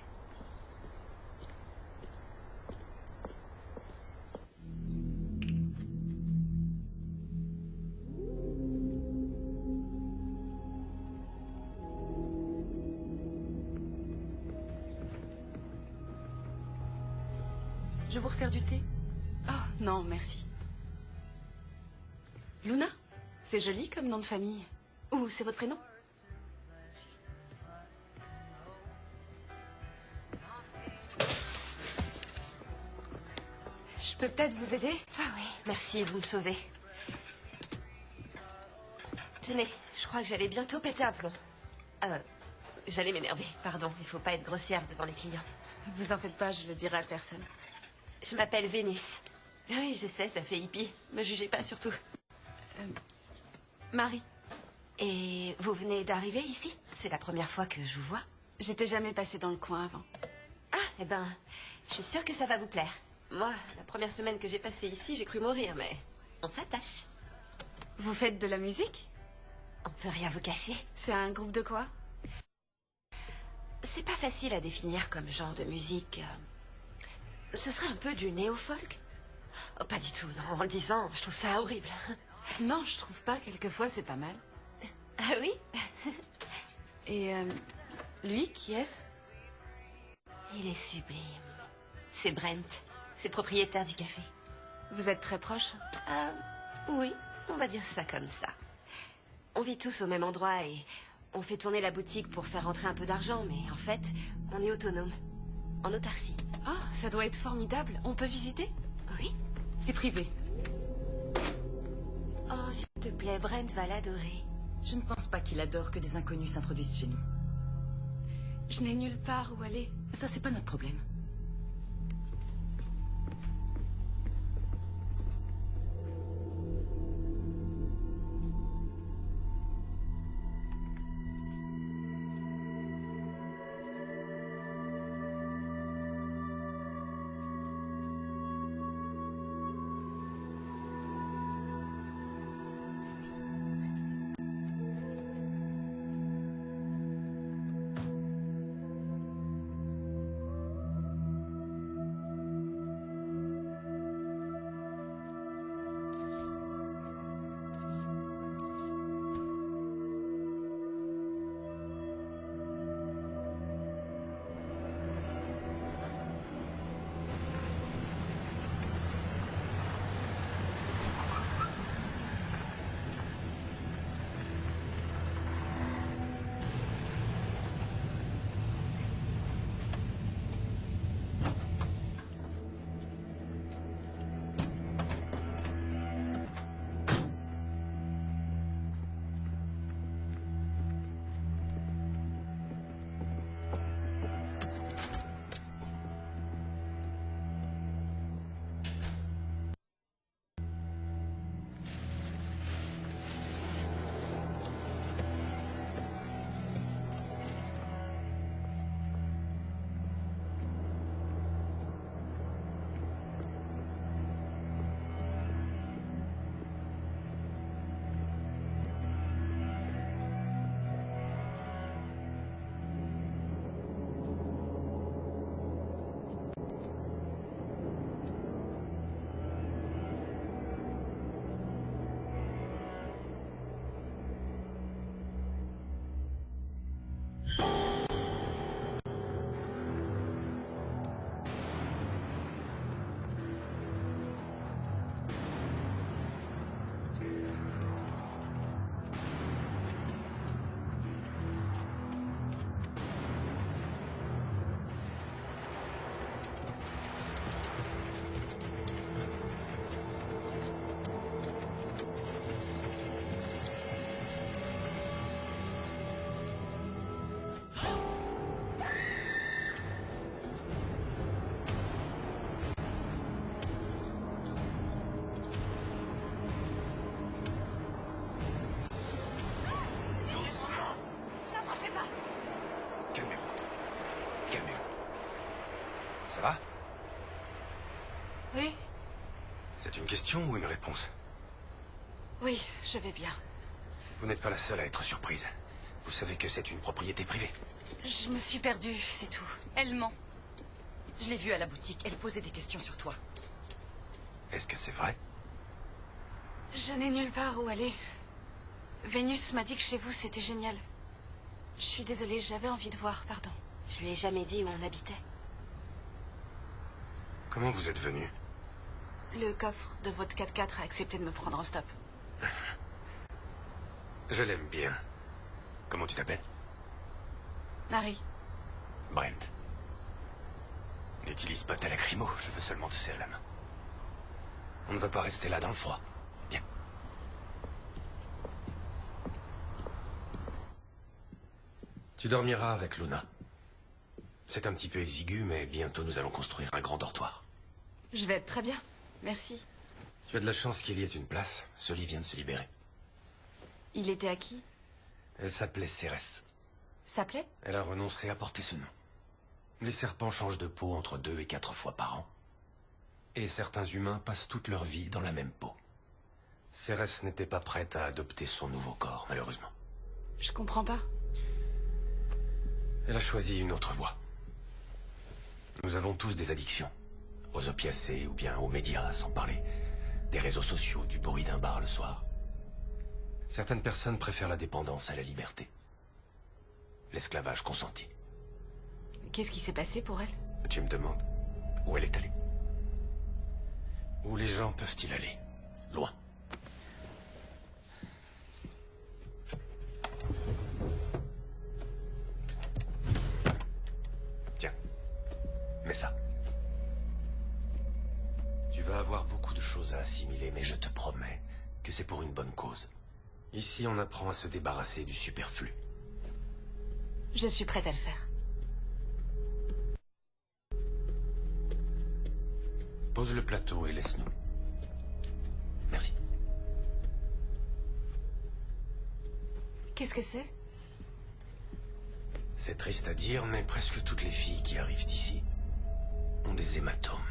Je vous resserre du thé? Oh, non, merci. Luna? C'est joli comme nom de famille. Ou c'est votre prénom? Je peux peut-être vous aider? Ah oui, merci, vous me sauvez. Tenez, je crois que j'allais bientôt péter un plomb. J'allais m'énerver, pardon, il faut pas être grossière devant les clients. Vous en faites pas, je le dirai à personne. Je m'appelle Vénice. Oui, je sais, ça fait hippie. Me jugez pas surtout. Marie. Et vous venez d'arriver ici? C'est la première fois que je vous vois. J'étais jamais passée dans le coin avant. Ah, eh ben, je suis sûre que ça va vous plaire. Moi, la première semaine que j'ai passée ici, j'ai cru mourir, mais on s'attache. Vous faites de la musique? On peut rien vous cacher. C'est un groupe de quoi? C'est pas facile à définir comme genre de musique. Ce serait un peu du néo-folk? Oh, pas du tout, non. En le disant, je trouve ça horrible. Non, je trouve pas. Quelquefois, c'est pas mal. Ah oui? Et lui, qui est-ce? Il est sublime. C'est Brent. C'est le propriétaire du café. Vous êtes très proches? Oui, on va dire ça comme ça. On vit tous au même endroit et on fait tourner la boutique pour faire rentrer un peu d'argent, mais en fait, on est autonome. En autarcie. Ah, ça doit être formidable. On peut visiter? Oui. C'est privé. Oh, s'il te plaît, Brent va l'adorer. Je ne pense pas qu'il adore que des inconnus s'introduisent chez nous. Je n'ai nulle part où aller. Ça, c'est pas notre problème. Ça va? Oui, C'est une question ou une réponse? oui, je vais bien. Vous n'êtes pas la seule à être surprise. Vous savez que c'est une propriété privée. Je me suis perdue, c'est tout. Elle ment. Je l'ai vue à la boutique. Elle posait des questions sur toi. Est-ce que c'est vrai? Je n'ai nulle part où aller. Vénus m'a dit que chez vous, c'était génial. Je suis désolée, j'avais envie de voir, pardon. Je lui ai jamais dit où on habitait. Comment vous êtes venu? Le coffre de votre 4x4 a accepté de me prendre en stop. Je l'aime bien. Comment tu t'appelles? Marie. Brent. N'utilise pas ta lacrymo, je veux seulement te serrer la main. On ne va pas rester là dans le froid. Bien. Tu dormiras avec Luna. C'est un petit peu exigu, mais bientôt nous allons construire un grand dortoir. Je vais être très bien. Merci. Tu as de la chance qu'il y ait une place. Sully vient de se libérer. Il était à qui? Elle s'appelait Cérès. S'appelait? Elle a renoncé à porter ce nom. Les serpents changent de peau entre 2 et 4 fois par an. Et certains humains passent toute leur vie dans la même peau. Cérès n'était pas prête à adopter son nouveau corps, malheureusement. Je comprends pas. Elle a choisi une autre voie. Nous avons tous des addictions. Aux opiacés ou bien aux médias, sans parler des réseaux sociaux, du bruit d'un bar le soir. Certaines personnes préfèrent la dépendance à la liberté. L'esclavage consenti. Qu'est-ce qui s'est passé pour elle? Tu me demandes où elle est allée? Où les gens peuvent-ils aller? Loin. Tiens, mets ça. Tu vas avoir beaucoup de choses à assimiler, mais je te promets que c'est pour une bonne cause. Ici, on apprend à se débarrasser du superflu. Je suis prête à le faire. Pose le plateau et laisse-nous. Merci. Qu'est-ce que c'est? C'est triste à dire, mais presque toutes les filles qui arrivent ici ont des hématomes.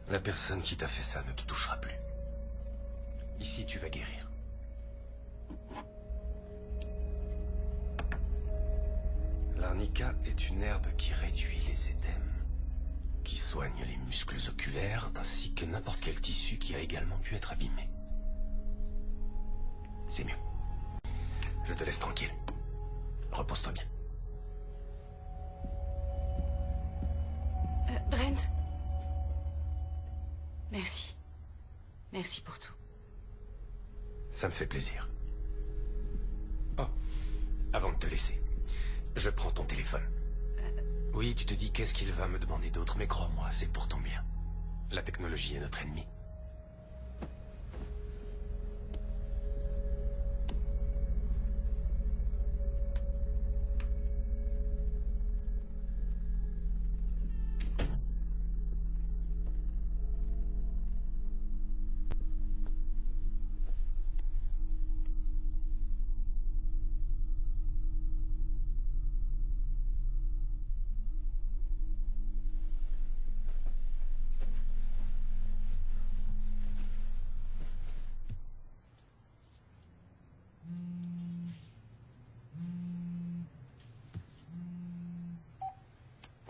La personne qui t'a fait ça ne te touchera plus. Ici, tu vas guérir. L'arnica est une herbe qui réduit les édèmes, qui soigne les muscles oculaires, ainsi que n'importe quel tissu qui a également pu être abîmé. C'est mieux. Je te laisse tranquille. Repose-toi bien. Brent. Merci. Merci pour tout. Ça me fait plaisir. Oh, avant de te laisser, je prends ton téléphone. Oui, tu te dis qu'est-ce qu'il va me demander d'autre, mais crois-moi, c'est pour ton bien. La technologie est notre ennemi.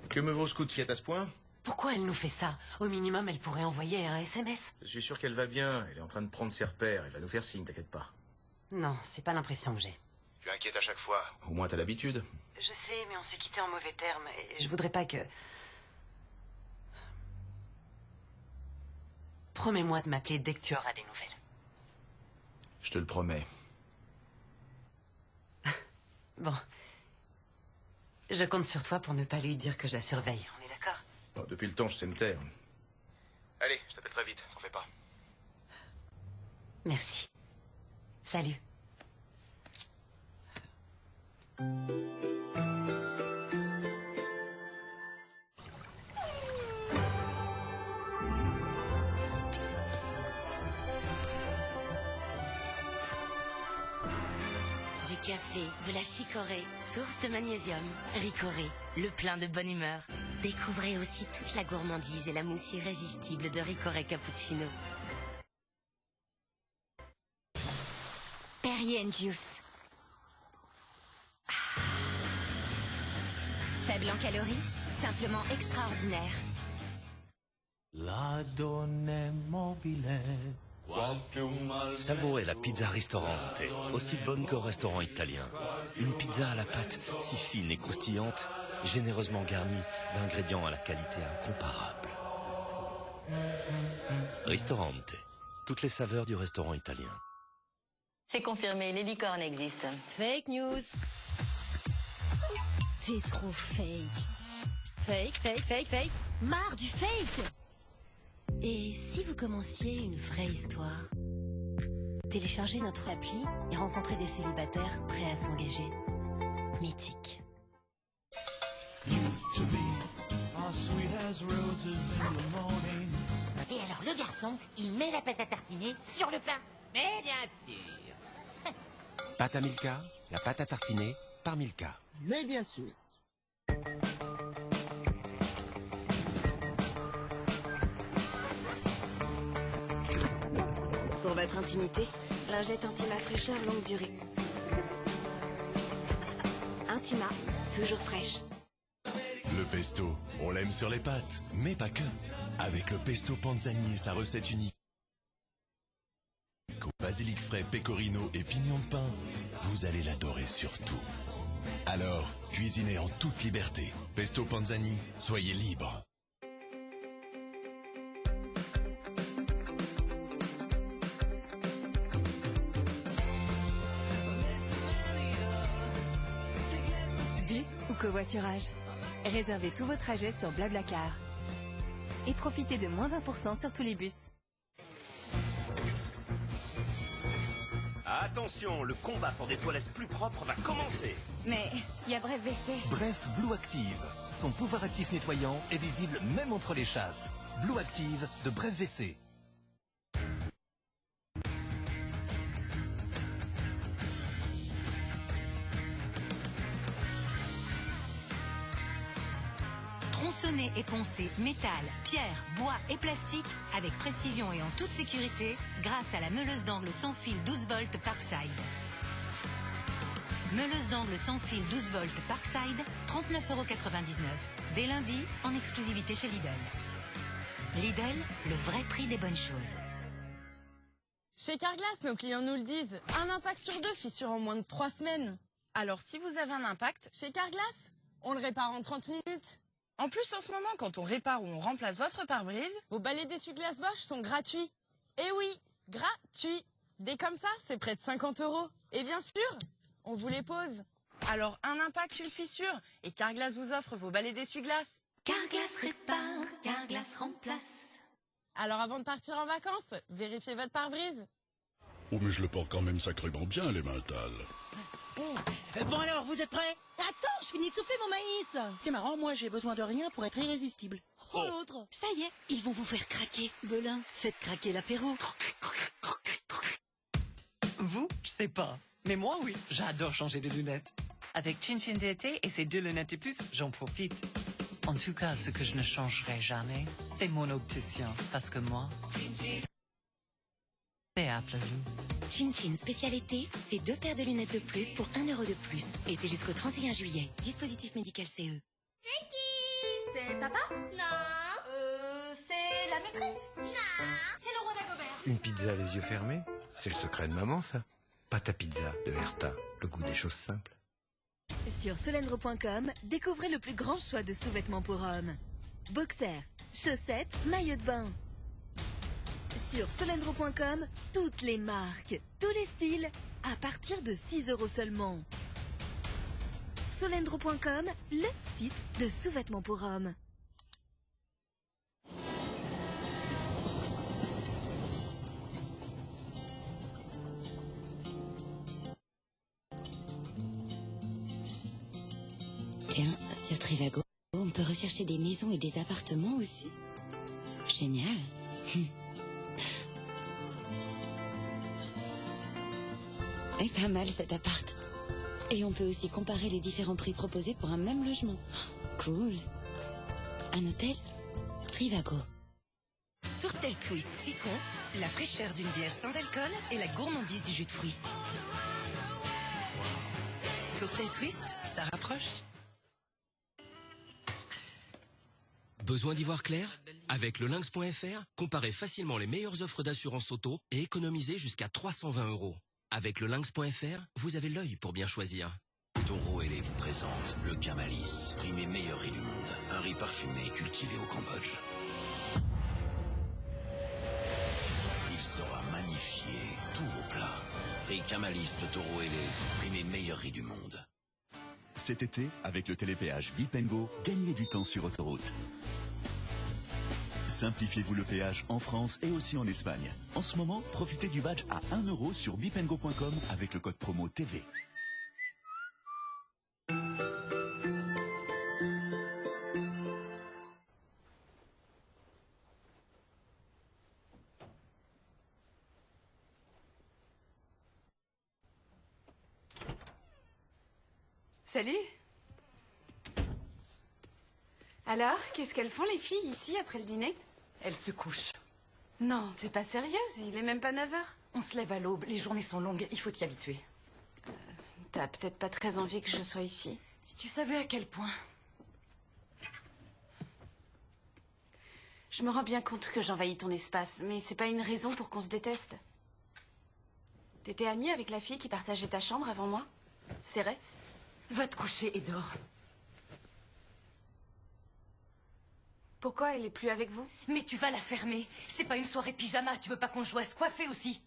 Que me vaut ce coup de Fiat à ce point? Pourquoi elle nous fait ça? Au minimum, elle pourrait envoyer un SMS. Je suis sûr qu'elle va bien. Elle est en train de prendre ses repères. Elle va nous faire signe, t'inquiète pas. Non, c'est pas l'impression que j'ai. Tu inquiètes à chaque fois. Au moins, t'as l'habitude. Je sais, mais on s'est quitté en mauvais termes. Et je voudrais pas que... Promets-moi de m'appeler dès que tu auras des nouvelles. Je te le promets. Bon. Je compte sur toi pour ne pas lui dire que je la surveille. On est d'accord? Bon, depuis le temps, je sais me taire. Allez, je t'appelle très vite. T'en fais pas. Merci. Salut. café, de la chicorée, source de magnésium. Ricoré, le plein de bonne humeur. Découvrez aussi toute la gourmandise et la mousse irrésistible de Ricoré Cappuccino. Perrier & Juice. Faible en calories, simplement extraordinaire. La donne mobile. Savourez la pizza ristorante, aussi bonne qu'au restaurant italien. Une pizza à la pâte si fine et croustillante, généreusement garnie d'ingrédients à la qualité incomparable. Ristorante, toutes les saveurs du restaurant italien. C'est confirmé, les licornes existent. Fake news. T'es trop fake. Fake. Marre du fake. Et si vous commenciez une vraie histoire? Téléchargez notre appli et rencontrez des célibataires prêts à s'engager. Mythique. Et alors le garçon, il met la pâte à tartiner sur le pain. Mais bien sûr. Pâte à Milka, la pâte à tartiner par Milka. Mais bien sûr. Pour votre intimité, lingette Intima fraîcheur longue durée. Intima, toujours fraîche. Le pesto, on l'aime sur les pâtes, mais pas que. Avec le pesto Panzani et sa recette unique. Au basilic frais, pecorino et pignon de pain, vous allez l'adorer sur tout. Alors, cuisinez en toute liberté. Pesto Panzani, soyez libre. Bus ou covoiturage. Réservez tous vos trajets sur Blablacar. Et profitez de moins 20% sur tous les bus. Attention, le combat pour des toilettes plus propres va commencer. Mais il y a Bref WC. Bref Blue Active. Son pouvoir actif nettoyant est visible même entre les chasses. Blue Active de Bref WC. Tronçonner et poncer métal, pierre, bois et plastique avec précision et en toute sécurité grâce à la meuleuse d'angle sans fil 12 volts Parkside. Meuleuse d'angle sans fil 12 volts Parkside, 39,99 €. Dès lundi, en exclusivité chez Lidl. Lidl, le vrai prix des bonnes choses. Chez Carglass, nos clients nous le disent, un impact sur 2 fissure en moins de 3 semaines. Alors si vous avez un impact, chez Carglass, on le répare en 30 minutes. En plus, en ce moment, quand on répare ou on remplace votre pare-brise, vos balais d'essuie-glace Bosch sont gratuits. Eh oui, gratuits. Dès comme ça, c'est près de 50 €. Et bien sûr, on vous les pose. Alors, un impact, une fissure, et Carglass vous offre vos balais d'essuie-glace. Carglass répare, Carglass remplace. Alors avant de partir en vacances, vérifiez votre pare-brise. Oh, mais je le porte quand même sacrément bien, les mentales. Bon alors, vous êtes prêts? Attends, je finis de souffler mon maïs. C'est marrant, moi j'ai besoin de rien pour être irrésistible. Oh l'autre. Ça y est, ils vont vous faire craquer. Belin, faites craquer l'apéro. Vous, je sais pas. Mais moi, oui, j'adore changer de lunettes. Avec Chin Chin d'été et ses 2 lunettes de plus, j'en profite. En tout cas, ce que je ne changerai jamais, c'est mon opticien. Parce que moi, c'est Apple Vue. Chin Chin spécialité, c'est 2 paires de lunettes de plus pour 1 € de plus. Et c'est jusqu'au 31 juillet. Dispositif médical CE. C'est qui? C'est papa? Non. C'est la maîtresse? Non. C'est le roi d'Agobert. Une pizza les yeux fermés, c'est le secret de maman, ça. Pâte à pizza de Herta, le goût des choses simples. Sur solendro.com, découvrez le plus grand choix de sous-vêtements pour hommes. Boxers, chaussettes, maillots de bain. Sur solendro.com, toutes les marques, tous les styles, à partir de 6 € seulement. Solendro.com, le site de sous-vêtements pour hommes. Tiens, sur Trivago, on peut rechercher des maisons et des appartements aussi. Génial. Est pas mal cet appart. Et on peut aussi comparer les différents prix proposés pour un même logement. Cool. Un hôtel Trivago. Tourtel Twist citron, la fraîcheur d'une bière sans alcool et la gourmandise du jus de fruits. Tourtel Twist, ça rapproche. Besoin d'y voir clair? Avec le lynx.fr, comparez facilement les meilleures offres d'assurance auto et économisez jusqu'à 320 €. Avec le lynx.fr, vous avez l'œil pour bien choisir. Taureau Ailé vous présente le Camalis, primé meilleur riz du monde. Un riz parfumé cultivé au Cambodge. Il saura magnifier tous vos plats. Riz Camalis de Taureau Ailé, primé meilleur riz du monde. Cet été, avec le télépéage Bip & Go, gagnez du temps sur autoroute. Simplifiez-vous le péage en France et aussi en Espagne. En ce moment, profitez du badge à 1 € sur bipandgo.com avec le code promo TV. Salut. Alors, qu'est-ce qu'elles font les filles ici après le dîner? Elles se couchent. Non, t'es pas sérieuse, il est même pas 9 h. On se lève à l'aube, les journées sont longues, il faut t'y habituer. T'as peut-être pas très envie que je sois ici. Si tu savais à quel point. Je me rends bien compte que j'envahis ton espace, mais c'est pas une raison pour qu'on se déteste. T'étais amie avec la fille qui partageait ta chambre avant moi? Cérès? Va te coucher et dors. Pourquoi elle est plus avec vous? Mais tu vas la fermer. C'est pas une soirée pyjama, tu veux pas qu'on joue à se coiffer aussi?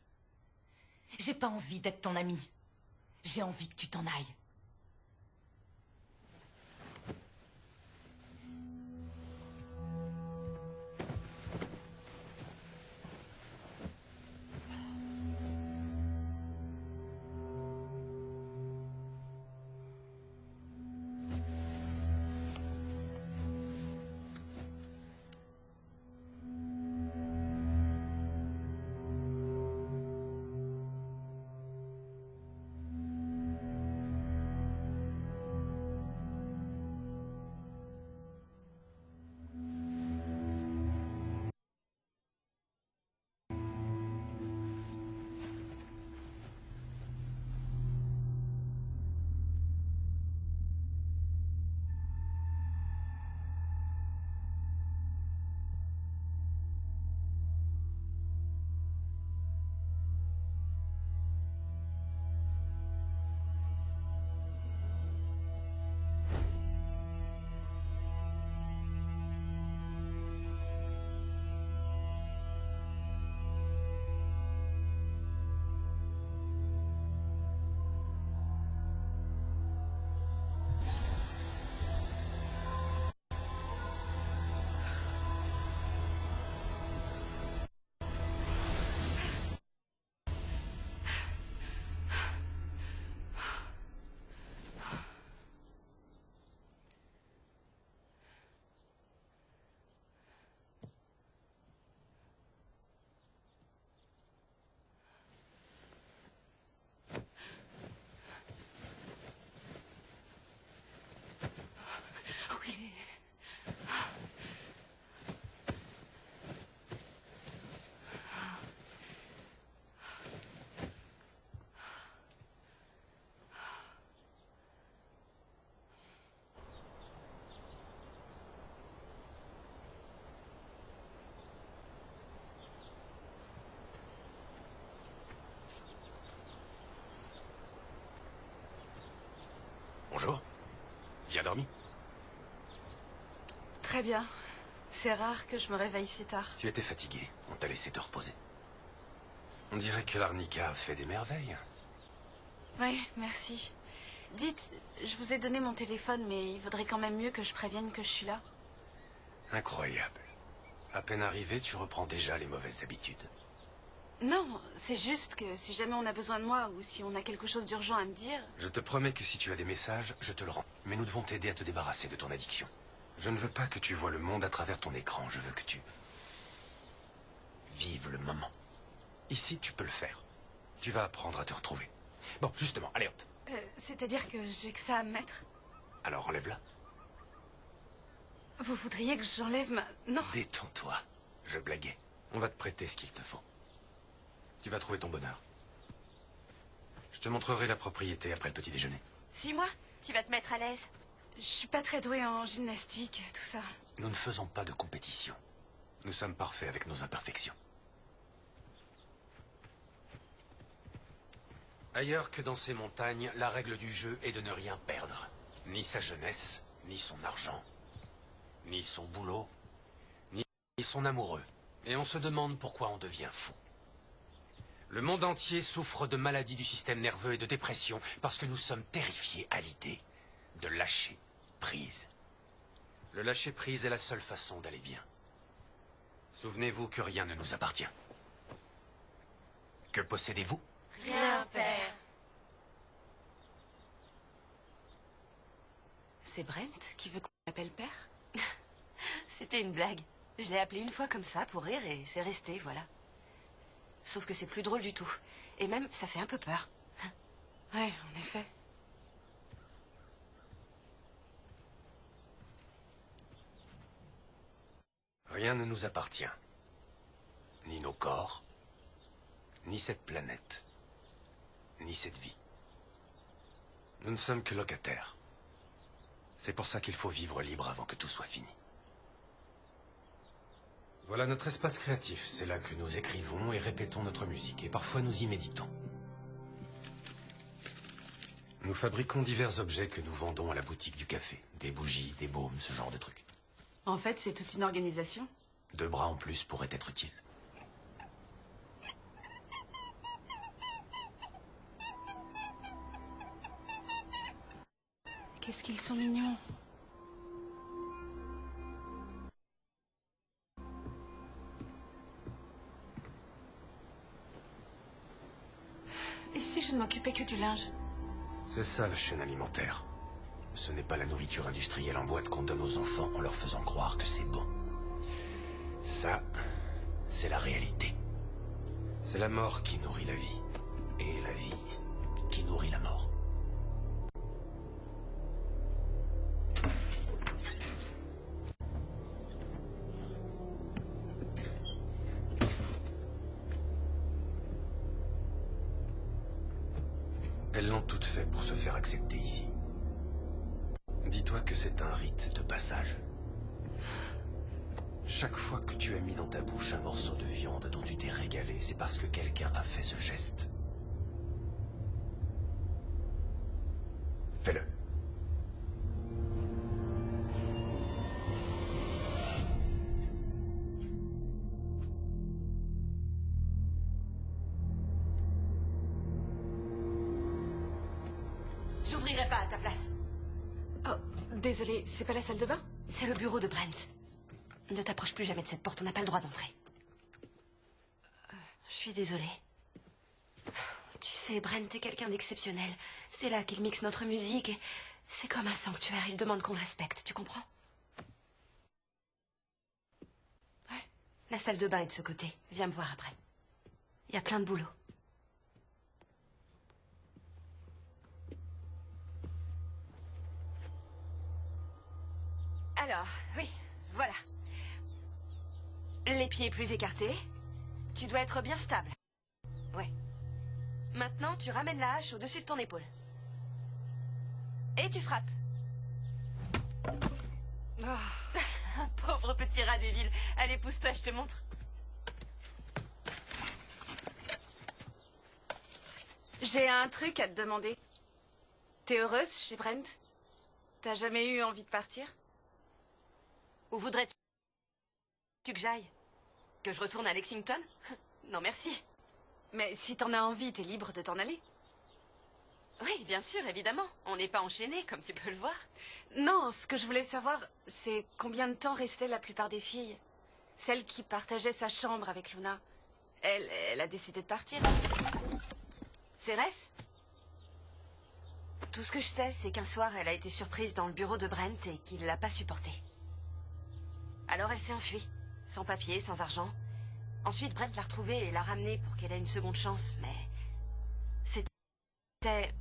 J'ai pas envie d'être ton amie. J'ai envie que tu t'en ailles. Bonjour. Bien dormi? Très bien. C'est rare que je me réveille si tard. Tu étais fatigué. On t'a laissé te reposer. On dirait que l'Arnica fait des merveilles. Oui, merci. Dites, je vous ai donné mon téléphone, mais il vaudrait quand même mieux que je prévienne que je suis là. Incroyable. À peine arrivé, tu reprends déjà les mauvaises habitudes. Non, c'est juste que si jamais on a besoin de moi ou si on a quelque chose d'urgent à me dire... Je te promets que si tu as des messages, je te le rends. Mais nous devons t'aider à te débarrasser de ton addiction. Je ne veux pas que tu vois le monde à travers ton écran. Je veux que tu vives le moment. Ici, tu peux le faire. Tu vas apprendre à te retrouver. Bon, justement, allez hop. C'est-à-dire que j'ai que ça à mettre? Alors enlève-la. Vous voudriez que j'enlève ma... Non. Détends-toi. Je blaguais. On va te prêter ce qu'il te faut. Tu vas trouver ton bonheur. Je te montrerai la propriété après le petit déjeuner. Suis-moi, tu vas te mettre à l'aise. Je suis pas très douée en gymnastique, tout ça. Nous ne faisons pas de compétition. Nous sommes parfaits avec nos imperfections. Ailleurs que dans ces montagnes, la règle du jeu est de ne rien perdre. Ni sa jeunesse, ni son argent, ni son boulot, ni son amoureux. Et on se demande pourquoi on devient fou. Le monde entier souffre de maladies du système nerveux et de dépression parce que nous sommes terrifiés à l'idée de lâcher prise. Le lâcher prise est la seule façon d'aller bien. Souvenez-vous que rien ne nous appartient. Que possédez-vous? Rien, père. C'est Brent qui veut qu'on l'appelle père? C'était une blague. Je l'ai appelé une fois comme ça pour rire et c'est resté, voilà. Sauf que c'est plus drôle du tout. Et même, ça fait un peu peur. Ouais, en effet. Rien ne nous appartient. Ni nos corps, ni cette planète, ni cette vie. Nous ne sommes que locataires. C'est pour ça qu'il faut vivre libre avant que tout soit fini. Voilà notre espace créatif. C'est là que nous écrivons et répétons notre musique. Et parfois nous y méditons. Nous fabriquons divers objets que nous vendons à la boutique du café. Des bougies, des baumes, ce genre de trucs. En fait, c'est toute une organisation. 2 bras en plus pourraient être utiles. Qu'est-ce qu'ils sont mignons. Et si je ne m'occupais que du linge? C'est ça la chaîne alimentaire. Ce n'est pas la nourriture industrielle en boîte qu'on donne aux enfants en leur faisant croire que c'est bon. Ça, c'est la réalité. C'est la mort qui nourrit la vie. Et la vie qui nourrit la mort. Elles l'ont toutes fait pour se faire accepter ici. Dis-toi que c'est un rite de passage. Chaque fois que tu as mis dans ta bouche un morceau de viande dont tu t'es régalé, c'est parce que quelqu'un a fait ce geste. Fais-le. J'ouvrirai pas à ta place. Oh, désolée, c'est pas la salle de bain? C'est le bureau de Brent. Ne t'approche plus jamais de cette porte, on n'a pas le droit d'entrer. Je suis désolée. Tu sais, Brent est quelqu'un d'exceptionnel. C'est là qu'il mixe notre musique et c'est comme un sanctuaire, il demande qu'on le respecte, tu comprends? Ouais. La salle de bain est de ce côté, viens me voir après. Il y a plein de boulot. Alors, oui, voilà. Les pieds plus écartés. Tu dois être bien stable. Ouais. Maintenant, tu ramènes la hache au-dessus de ton épaule. Et tu frappes. Oh. Un pauvre petit rat des villes. Allez, pousse-toi, je te montre. J'ai un truc à te demander. T'es heureuse chez Brent? T'as jamais eu envie de partir? Où voudrais-tu que j'aille? Que je retourne à Lexington? Non, merci. Mais si t'en as envie, t'es libre de t'en aller. Oui, bien sûr, évidemment. On n'est pas enchaînés, comme tu peux le voir. Non, ce que je voulais savoir, c'est combien de temps restaient la plupart des filles? Celle qui partageait sa chambre avec Luna. Elle a décidé de partir. Cérès? Tout ce que je sais, c'est qu'un soir, elle a été surprise dans le bureau de Brent et qu'il l'a pas supportée. Alors elle s'est enfuie, sans papier, sans argent. Ensuite, Brent l'a retrouvée et l'a ramenée pour qu'elle ait une seconde chance, mais... C'était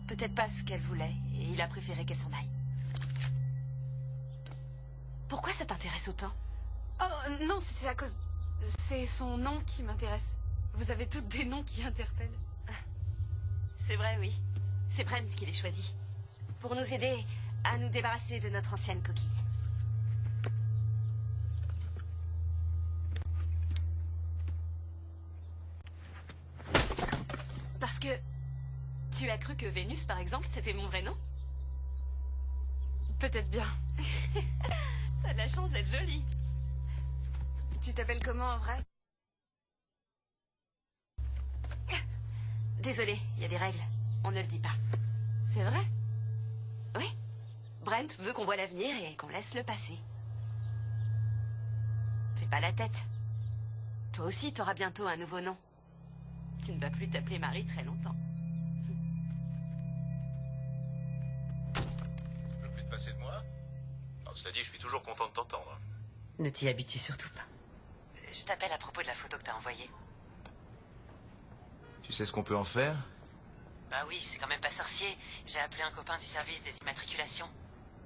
peut-être pas ce qu'elle voulait, et il a préféré qu'elle s'en aille. Pourquoi ça t'intéresse autant? Oh, non, c'est à cause... C'est son nom qui m'intéresse. Vous avez toutes des noms qui interpellent. C'est vrai, oui. C'est Brent qui les choisit. Pour nous aider à nous débarrasser de notre ancienne coquille. Parce que... Tu as cru que Vénus, par exemple, c'était mon vrai nom? Peut-être bien. Ça a de la chance d'être jolie. Tu t'appelles comment en vrai? Désolée, il y a des règles. On ne le dit pas. C'est vrai? Oui. Brent veut qu'on voit l'avenir et qu'on laisse le passé. Fais pas la tête. Toi aussi, t'auras bientôt un nouveau nom. Tu ne vas plus t'appeler Marie très longtemps. Tu veux plus te passer de moi? Alors, cela dit, je suis toujours content de t'entendre. Ne t'y habitue surtout pas. Je t'appelle à propos de la photo que t'as envoyée. Tu sais ce qu'on peut en faire? Bah oui, c'est quand même pas sorcier. J'ai appelé un copain du service des immatriculations.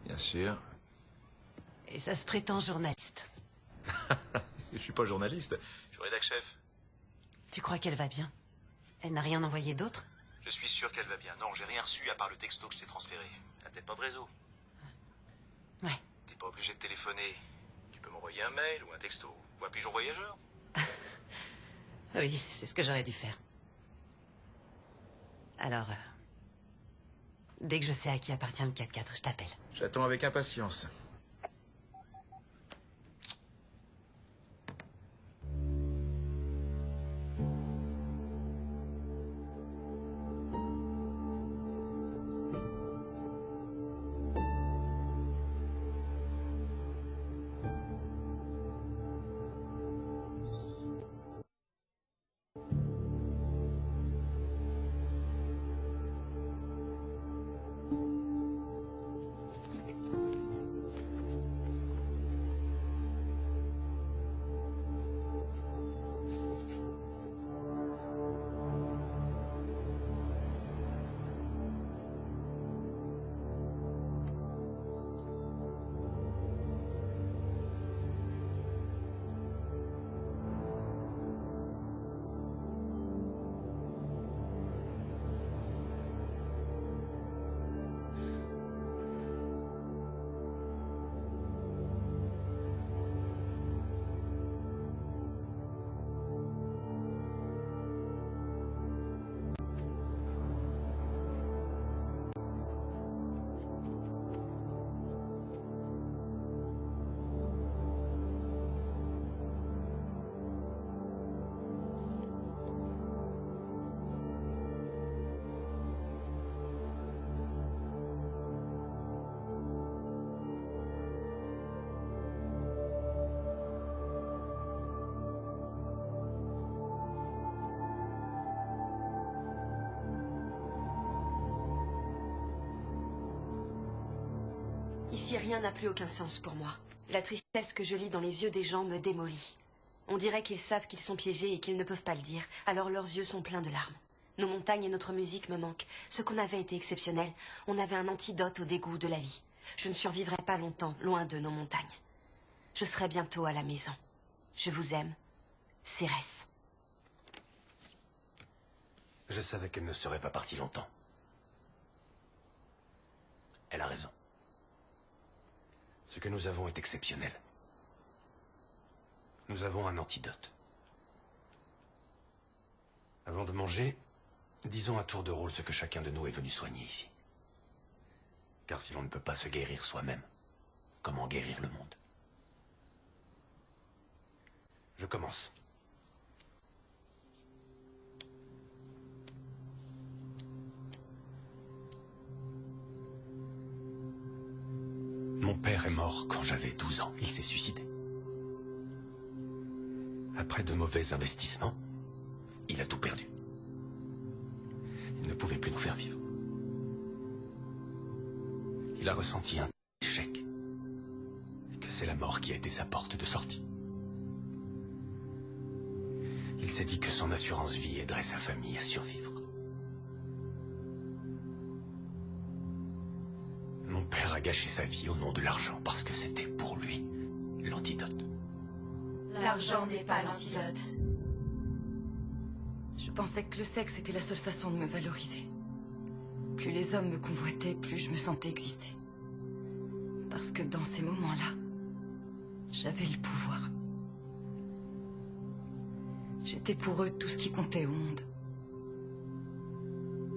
Bien sûr. Et ça se prétend journaliste. Je suis pas journaliste, je suis rédac chef. Tu crois qu'elle va bien? Elle n'a rien envoyé d'autre? Je suis sûr qu'elle va bien. Non, j'ai rien reçu à part le texto que je t'ai transféré. Elle a peut-être pas de réseau. Ouais. T'es pas obligé de téléphoner. Tu peux m'envoyer un mail ou un texto. Ou un pigeon voyageur. Oui, c'est ce que j'aurais dû faire. Alors, dès que je sais à qui appartient le 4x4, je t'appelle. J'attends avec impatience. Ici, rien n'a plus aucun sens pour moi. La tristesse que je lis dans les yeux des gens me démolit. On dirait qu'ils savent qu'ils sont piégés et qu'ils ne peuvent pas le dire, alors leurs yeux sont pleins de larmes. Nos montagnes et notre musique me manquent. Ce qu'on avait été exceptionnel. On avait un antidote au dégoût de la vie. Je ne survivrai pas longtemps, loin de nos montagnes. Je serai bientôt à la maison. Je vous aime. Cérès. Je savais qu'elle ne serait pas partie longtemps. Elle a raison. Ce que nous avons est exceptionnel. Nous avons un antidote. Avant de manger, disons à tour de rôle ce que chacun de nous est venu soigner ici. Car si l'on ne peut pas se guérir soi-même, comment guérir le monde? Je commence. Mon père est mort quand j'avais 12 ans. Il s'est suicidé. Après de mauvais investissements, il a tout perdu. Il ne pouvait plus nous faire vivre. Il a ressenti un échec. Et que c'est la mort qui a été sa porte de sortie. Il s'est dit que son assurance vie aiderait sa famille à survivre. a gâché sa vie au nom de l'argent parce que c'était pour lui l'antidote. L'argent n'est pas l'antidote. Je pensais que le sexe était la seule façon de me valoriser. Plus les hommes me convoitaient, plus je me sentais exister. Parce que dans ces moments-là, j'avais le pouvoir. J'étais pour eux tout ce qui comptait au monde.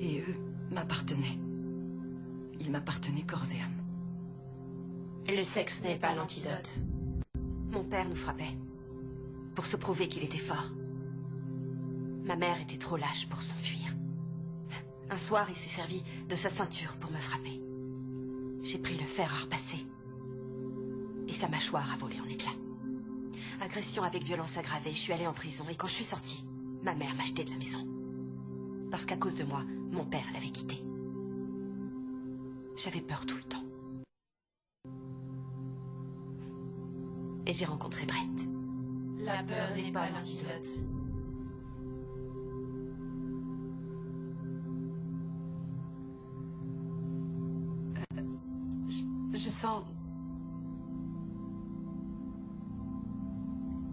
Et eux m'appartenaient. Ils m'appartenaient corps et âme. Le sexe n'est pas l'antidote. Mon père nous frappait. Pour se prouver qu'il était fort. Ma mère était trop lâche pour s'enfuir. Un soir, il s'est servi de sa ceinture pour me frapper. J'ai pris le fer à repasser. Et sa mâchoire a volé en éclats. Agression avec violence aggravée, je suis allée en prison. Et quand je suis sortie, ma mère m'a jeté de la maison. Parce qu'à cause de moi, mon père l'avait quittée. J'avais peur tout le temps. Et j'ai rencontré Brett. La peur n'est pas l'antidote. Je sens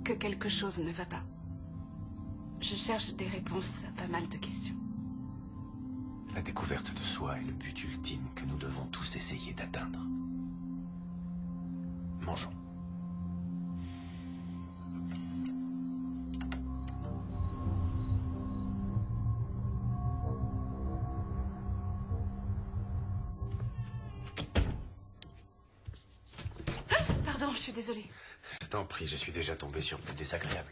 que quelque chose ne va pas. Je cherche des réponses à pas mal de questions. La découverte de soi est le but ultime que nous devons tous essayer d'atteindre. Mangeons. Pardon, je suis désolée. Je t'en prie, je suis déjà tombé sur plus désagréable.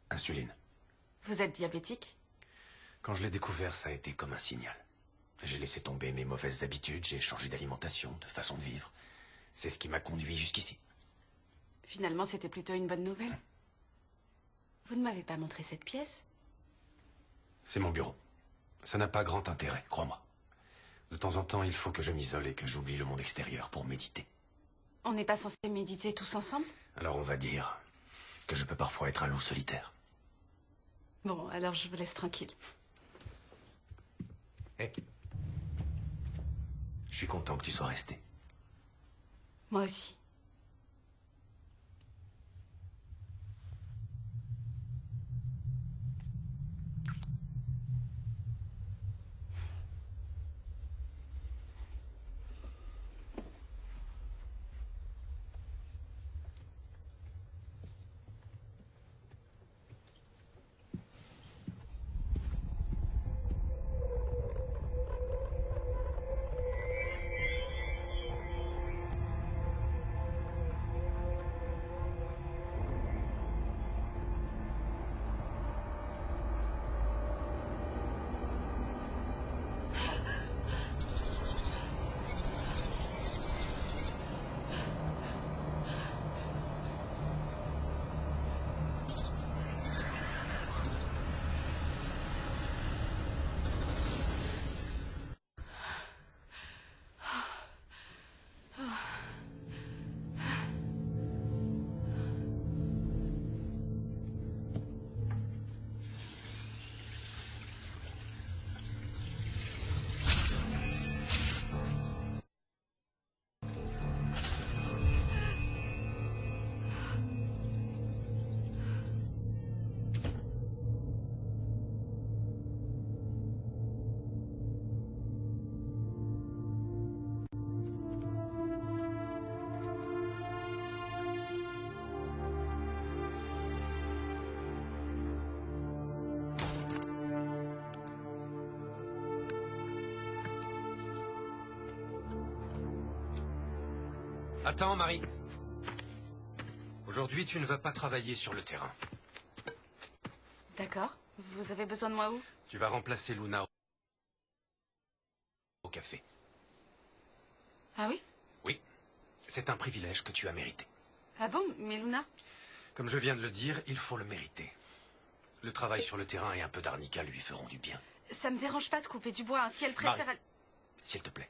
Insuline. Vous êtes diabétique? Quand je l'ai découvert, ça a été comme un signal. J'ai laissé tomber mes mauvaises habitudes, j'ai changé d'alimentation, de façon de vivre. C'est ce qui m'a conduit jusqu'ici. Finalement, c'était plutôt une bonne nouvelle. Vous ne m'avez pas montré cette pièce? C'est mon bureau. Ça n'a pas grand intérêt, crois-moi. De temps en temps, il faut que je m'isole et que j'oublie le monde extérieur pour méditer. On n'est pas censé méditer tous ensemble? Alors on va dire que je peux parfois être un loup solitaire. Bon, alors je vous laisse tranquille. Hé. Je suis content que tu sois resté. Moi aussi. Attends, Marie. Aujourd'hui, tu ne vas pas travailler sur le terrain. D'accord. Vous avez besoin de moi où? Tu vas remplacer Luna au café. Ah oui? Oui. C'est un privilège que tu as mérité. Ah bon? Mais Luna? Comme je viens de le dire, il faut le mériter. Le travail sur le terrain et un peu d'arnica lui feront du bien. Ça me dérange pas de couper du bois, hein. Si elle préfère... Marie, s'il te plaît,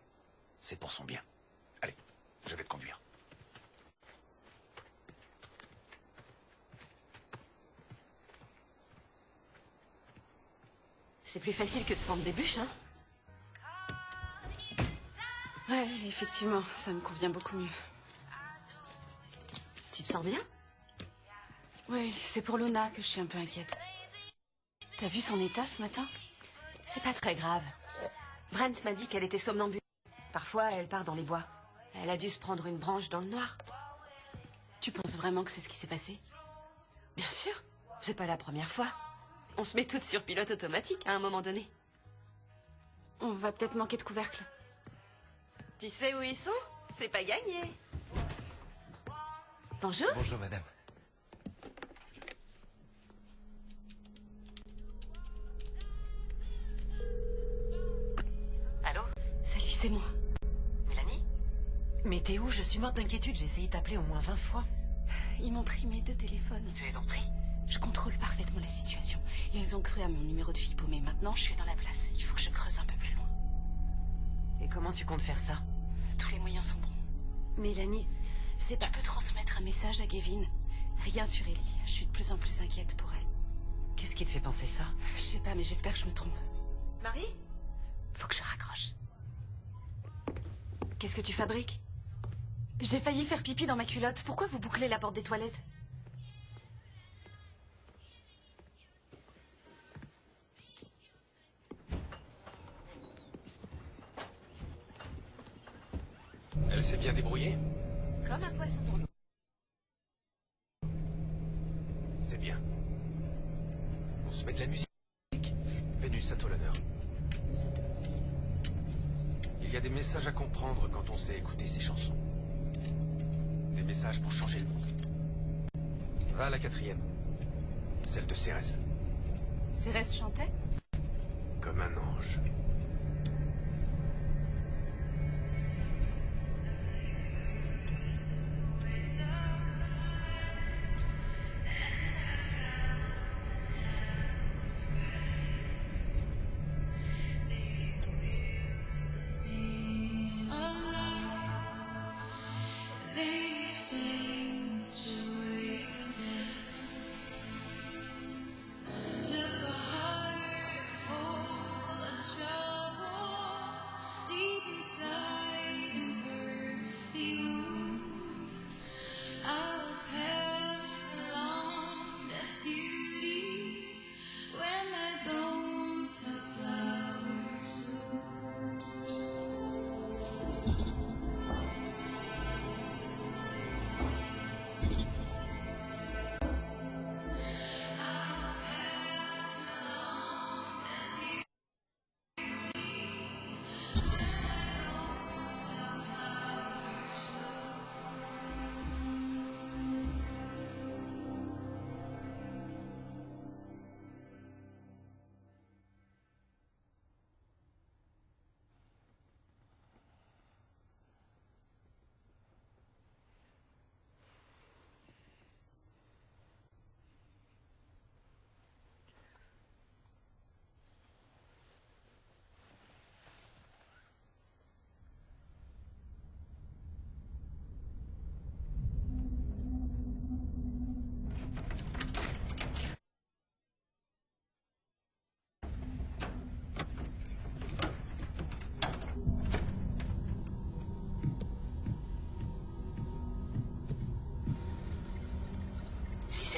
c'est pour son bien. Allez, je vais te conduire. C'est plus facile que de fendre des bûches, hein? Ouais, effectivement, ça me convient beaucoup mieux. Tu te sens bien? Oui, c'est pour Luna que je suis un peu inquiète. T'as vu son état ce matin? C'est pas très grave. Brent m'a dit qu'elle était somnambule. Parfois, elle part dans les bois. Elle a dû se prendre une branche dans le noir. Tu penses vraiment que c'est ce qui s'est passé? Bien sûr. C'est pas la première fois. On se met toutes sur pilote automatique à un moment donné. On va peut-être manquer de couvercle. Tu sais où ils sont? C'est pas gagné. Bonjour. Bonjour, madame. Allô? Salut, c'est moi. Mélanie? Mais t'es où? Je suis morte d'inquiétude, j'ai essayé de t'appeler au moins 20 fois. Ils m'ont pris mes 2 téléphones. Tu les ont pris? Je contrôle parfaitement la situation. Ils ont cru à mon numéro de fille paumée. Maintenant, je suis dans la place. Il faut que je creuse un peu plus loin. Et comment tu comptes faire ça? Tous les moyens sont bons. Mélanie, c'est pas... Tu peux transmettre un message à Gavin. Rien sur Ellie. Je suis de plus en plus inquiète pour elle. Qu'est-ce qui te fait penser ça? Je sais pas, mais j'espère que je me trompe. Marie? Faut que je raccroche. Qu'est-ce que tu fabriques? J'ai failli faire pipi dans ma culotte. Pourquoi vous bouclez la porte des toilettes? Elle s'est bien débrouillée? Comme un poisson dans l'eau. C'est bien. On se met de la musique. Vénus à toi l'honneur. Il y a des messages à comprendre quand on sait écouter ces chansons. Des messages pour changer le monde. Va à la 4e. Celle de Cérès. Cérès chantait? Comme un ange.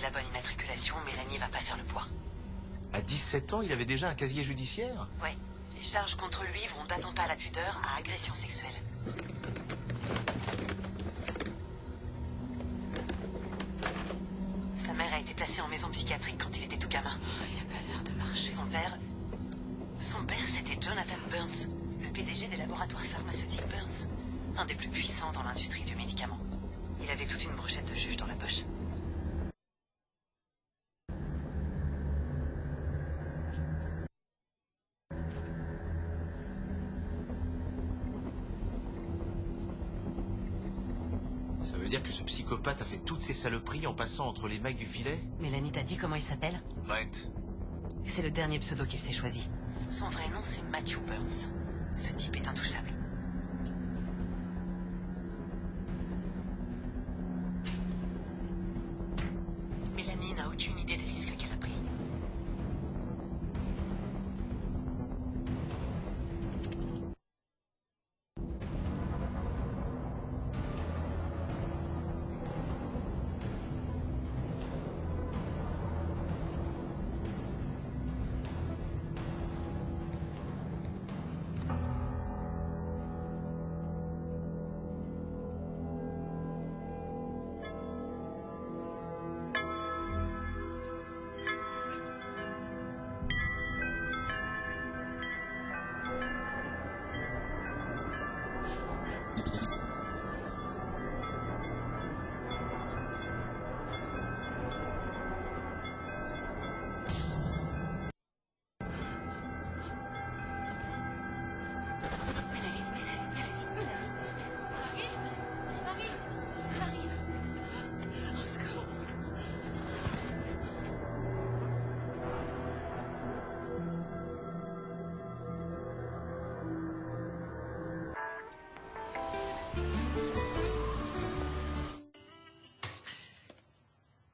La bonne immatriculation, Mélanie va pas faire le poids. À 17 ans, il avait déjà un casier judiciaire? Ouais. Les charges contre lui vont d'attentat à la pudeur à agression sexuelle. Sa mère a été placée en maison psychiatrique quand il était tout gamin. Il a pas l'air de marcher. Son père, c'était Jonathan Burns, le PDG des laboratoires pharmaceutiques Burns. Un des plus puissants dans l'industrie du médicament. Il avait toute une brochette de juge dans la poche. Ça veut dire que ce psychopathe a fait toutes ces saloperies en passant entre les mailles du filet? Mélanie t'a dit comment il s'appelle? Brent. C'est le dernier pseudo qu'il s'est choisi. Son vrai nom, c'est Matthew Burns. Ce type est intouchable. Mélanie n'a aucune idée des risques qu'elle a pris.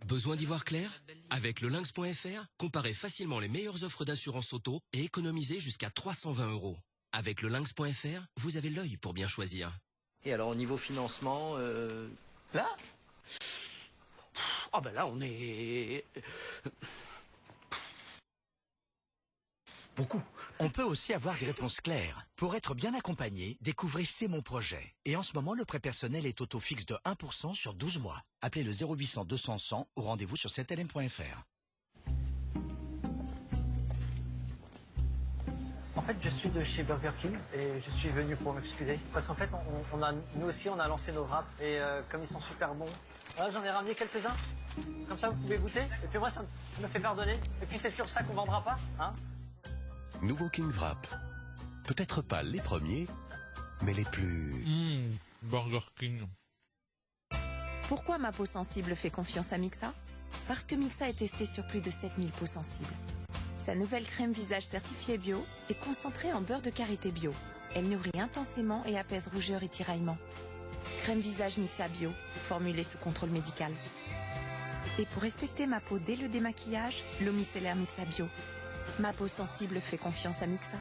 Besoin d'y voir clair? Avec le lynx.fr, comparez facilement les meilleures offres d'assurance auto et économisez jusqu'à 320 €. Avec le lynx.fr, vous avez l'œil pour bien choisir. Et alors au niveau financement, Là? Oh ben là on est... Beaucoup. On peut aussi avoir des réponses claires. Pour être bien accompagné, découvrez C'est mon projet. Et en ce moment, le prêt personnel est au taux fixe de 1% sur 12 mois. Appelez le 0800 200 100 ou rendez-vous sur zlm.fr. En fait, je suis de chez Burger King et je suis venu pour m'excuser. Parce qu'en fait, nous aussi, on a lancé nos wraps et comme ils sont super bons, voilà, j'en ai ramené quelques-uns. Comme ça, vous pouvez goûter. Et puis moi, ça me fait pardonner. Et puis c'est toujours ça qu'on vendra pas, hein. Nouveau King Wrap. Peut-être pas les premiers, mais les plus... Burger King. Pourquoi ma peau sensible fait confiance à Mixa? Parce que Mixa est testé sur plus de 7000 peaux sensibles. Sa nouvelle crème visage certifiée bio est concentrée en beurre de karité bio. Elle nourrit intensément et apaise rougeur et tiraillement. Crème visage Mixa bio, formulée sous contrôle médical. Et pour respecter ma peau dès le démaquillage, l'eau micellaire Mixa bio. Ma peau sensible fait confiance à Mixa.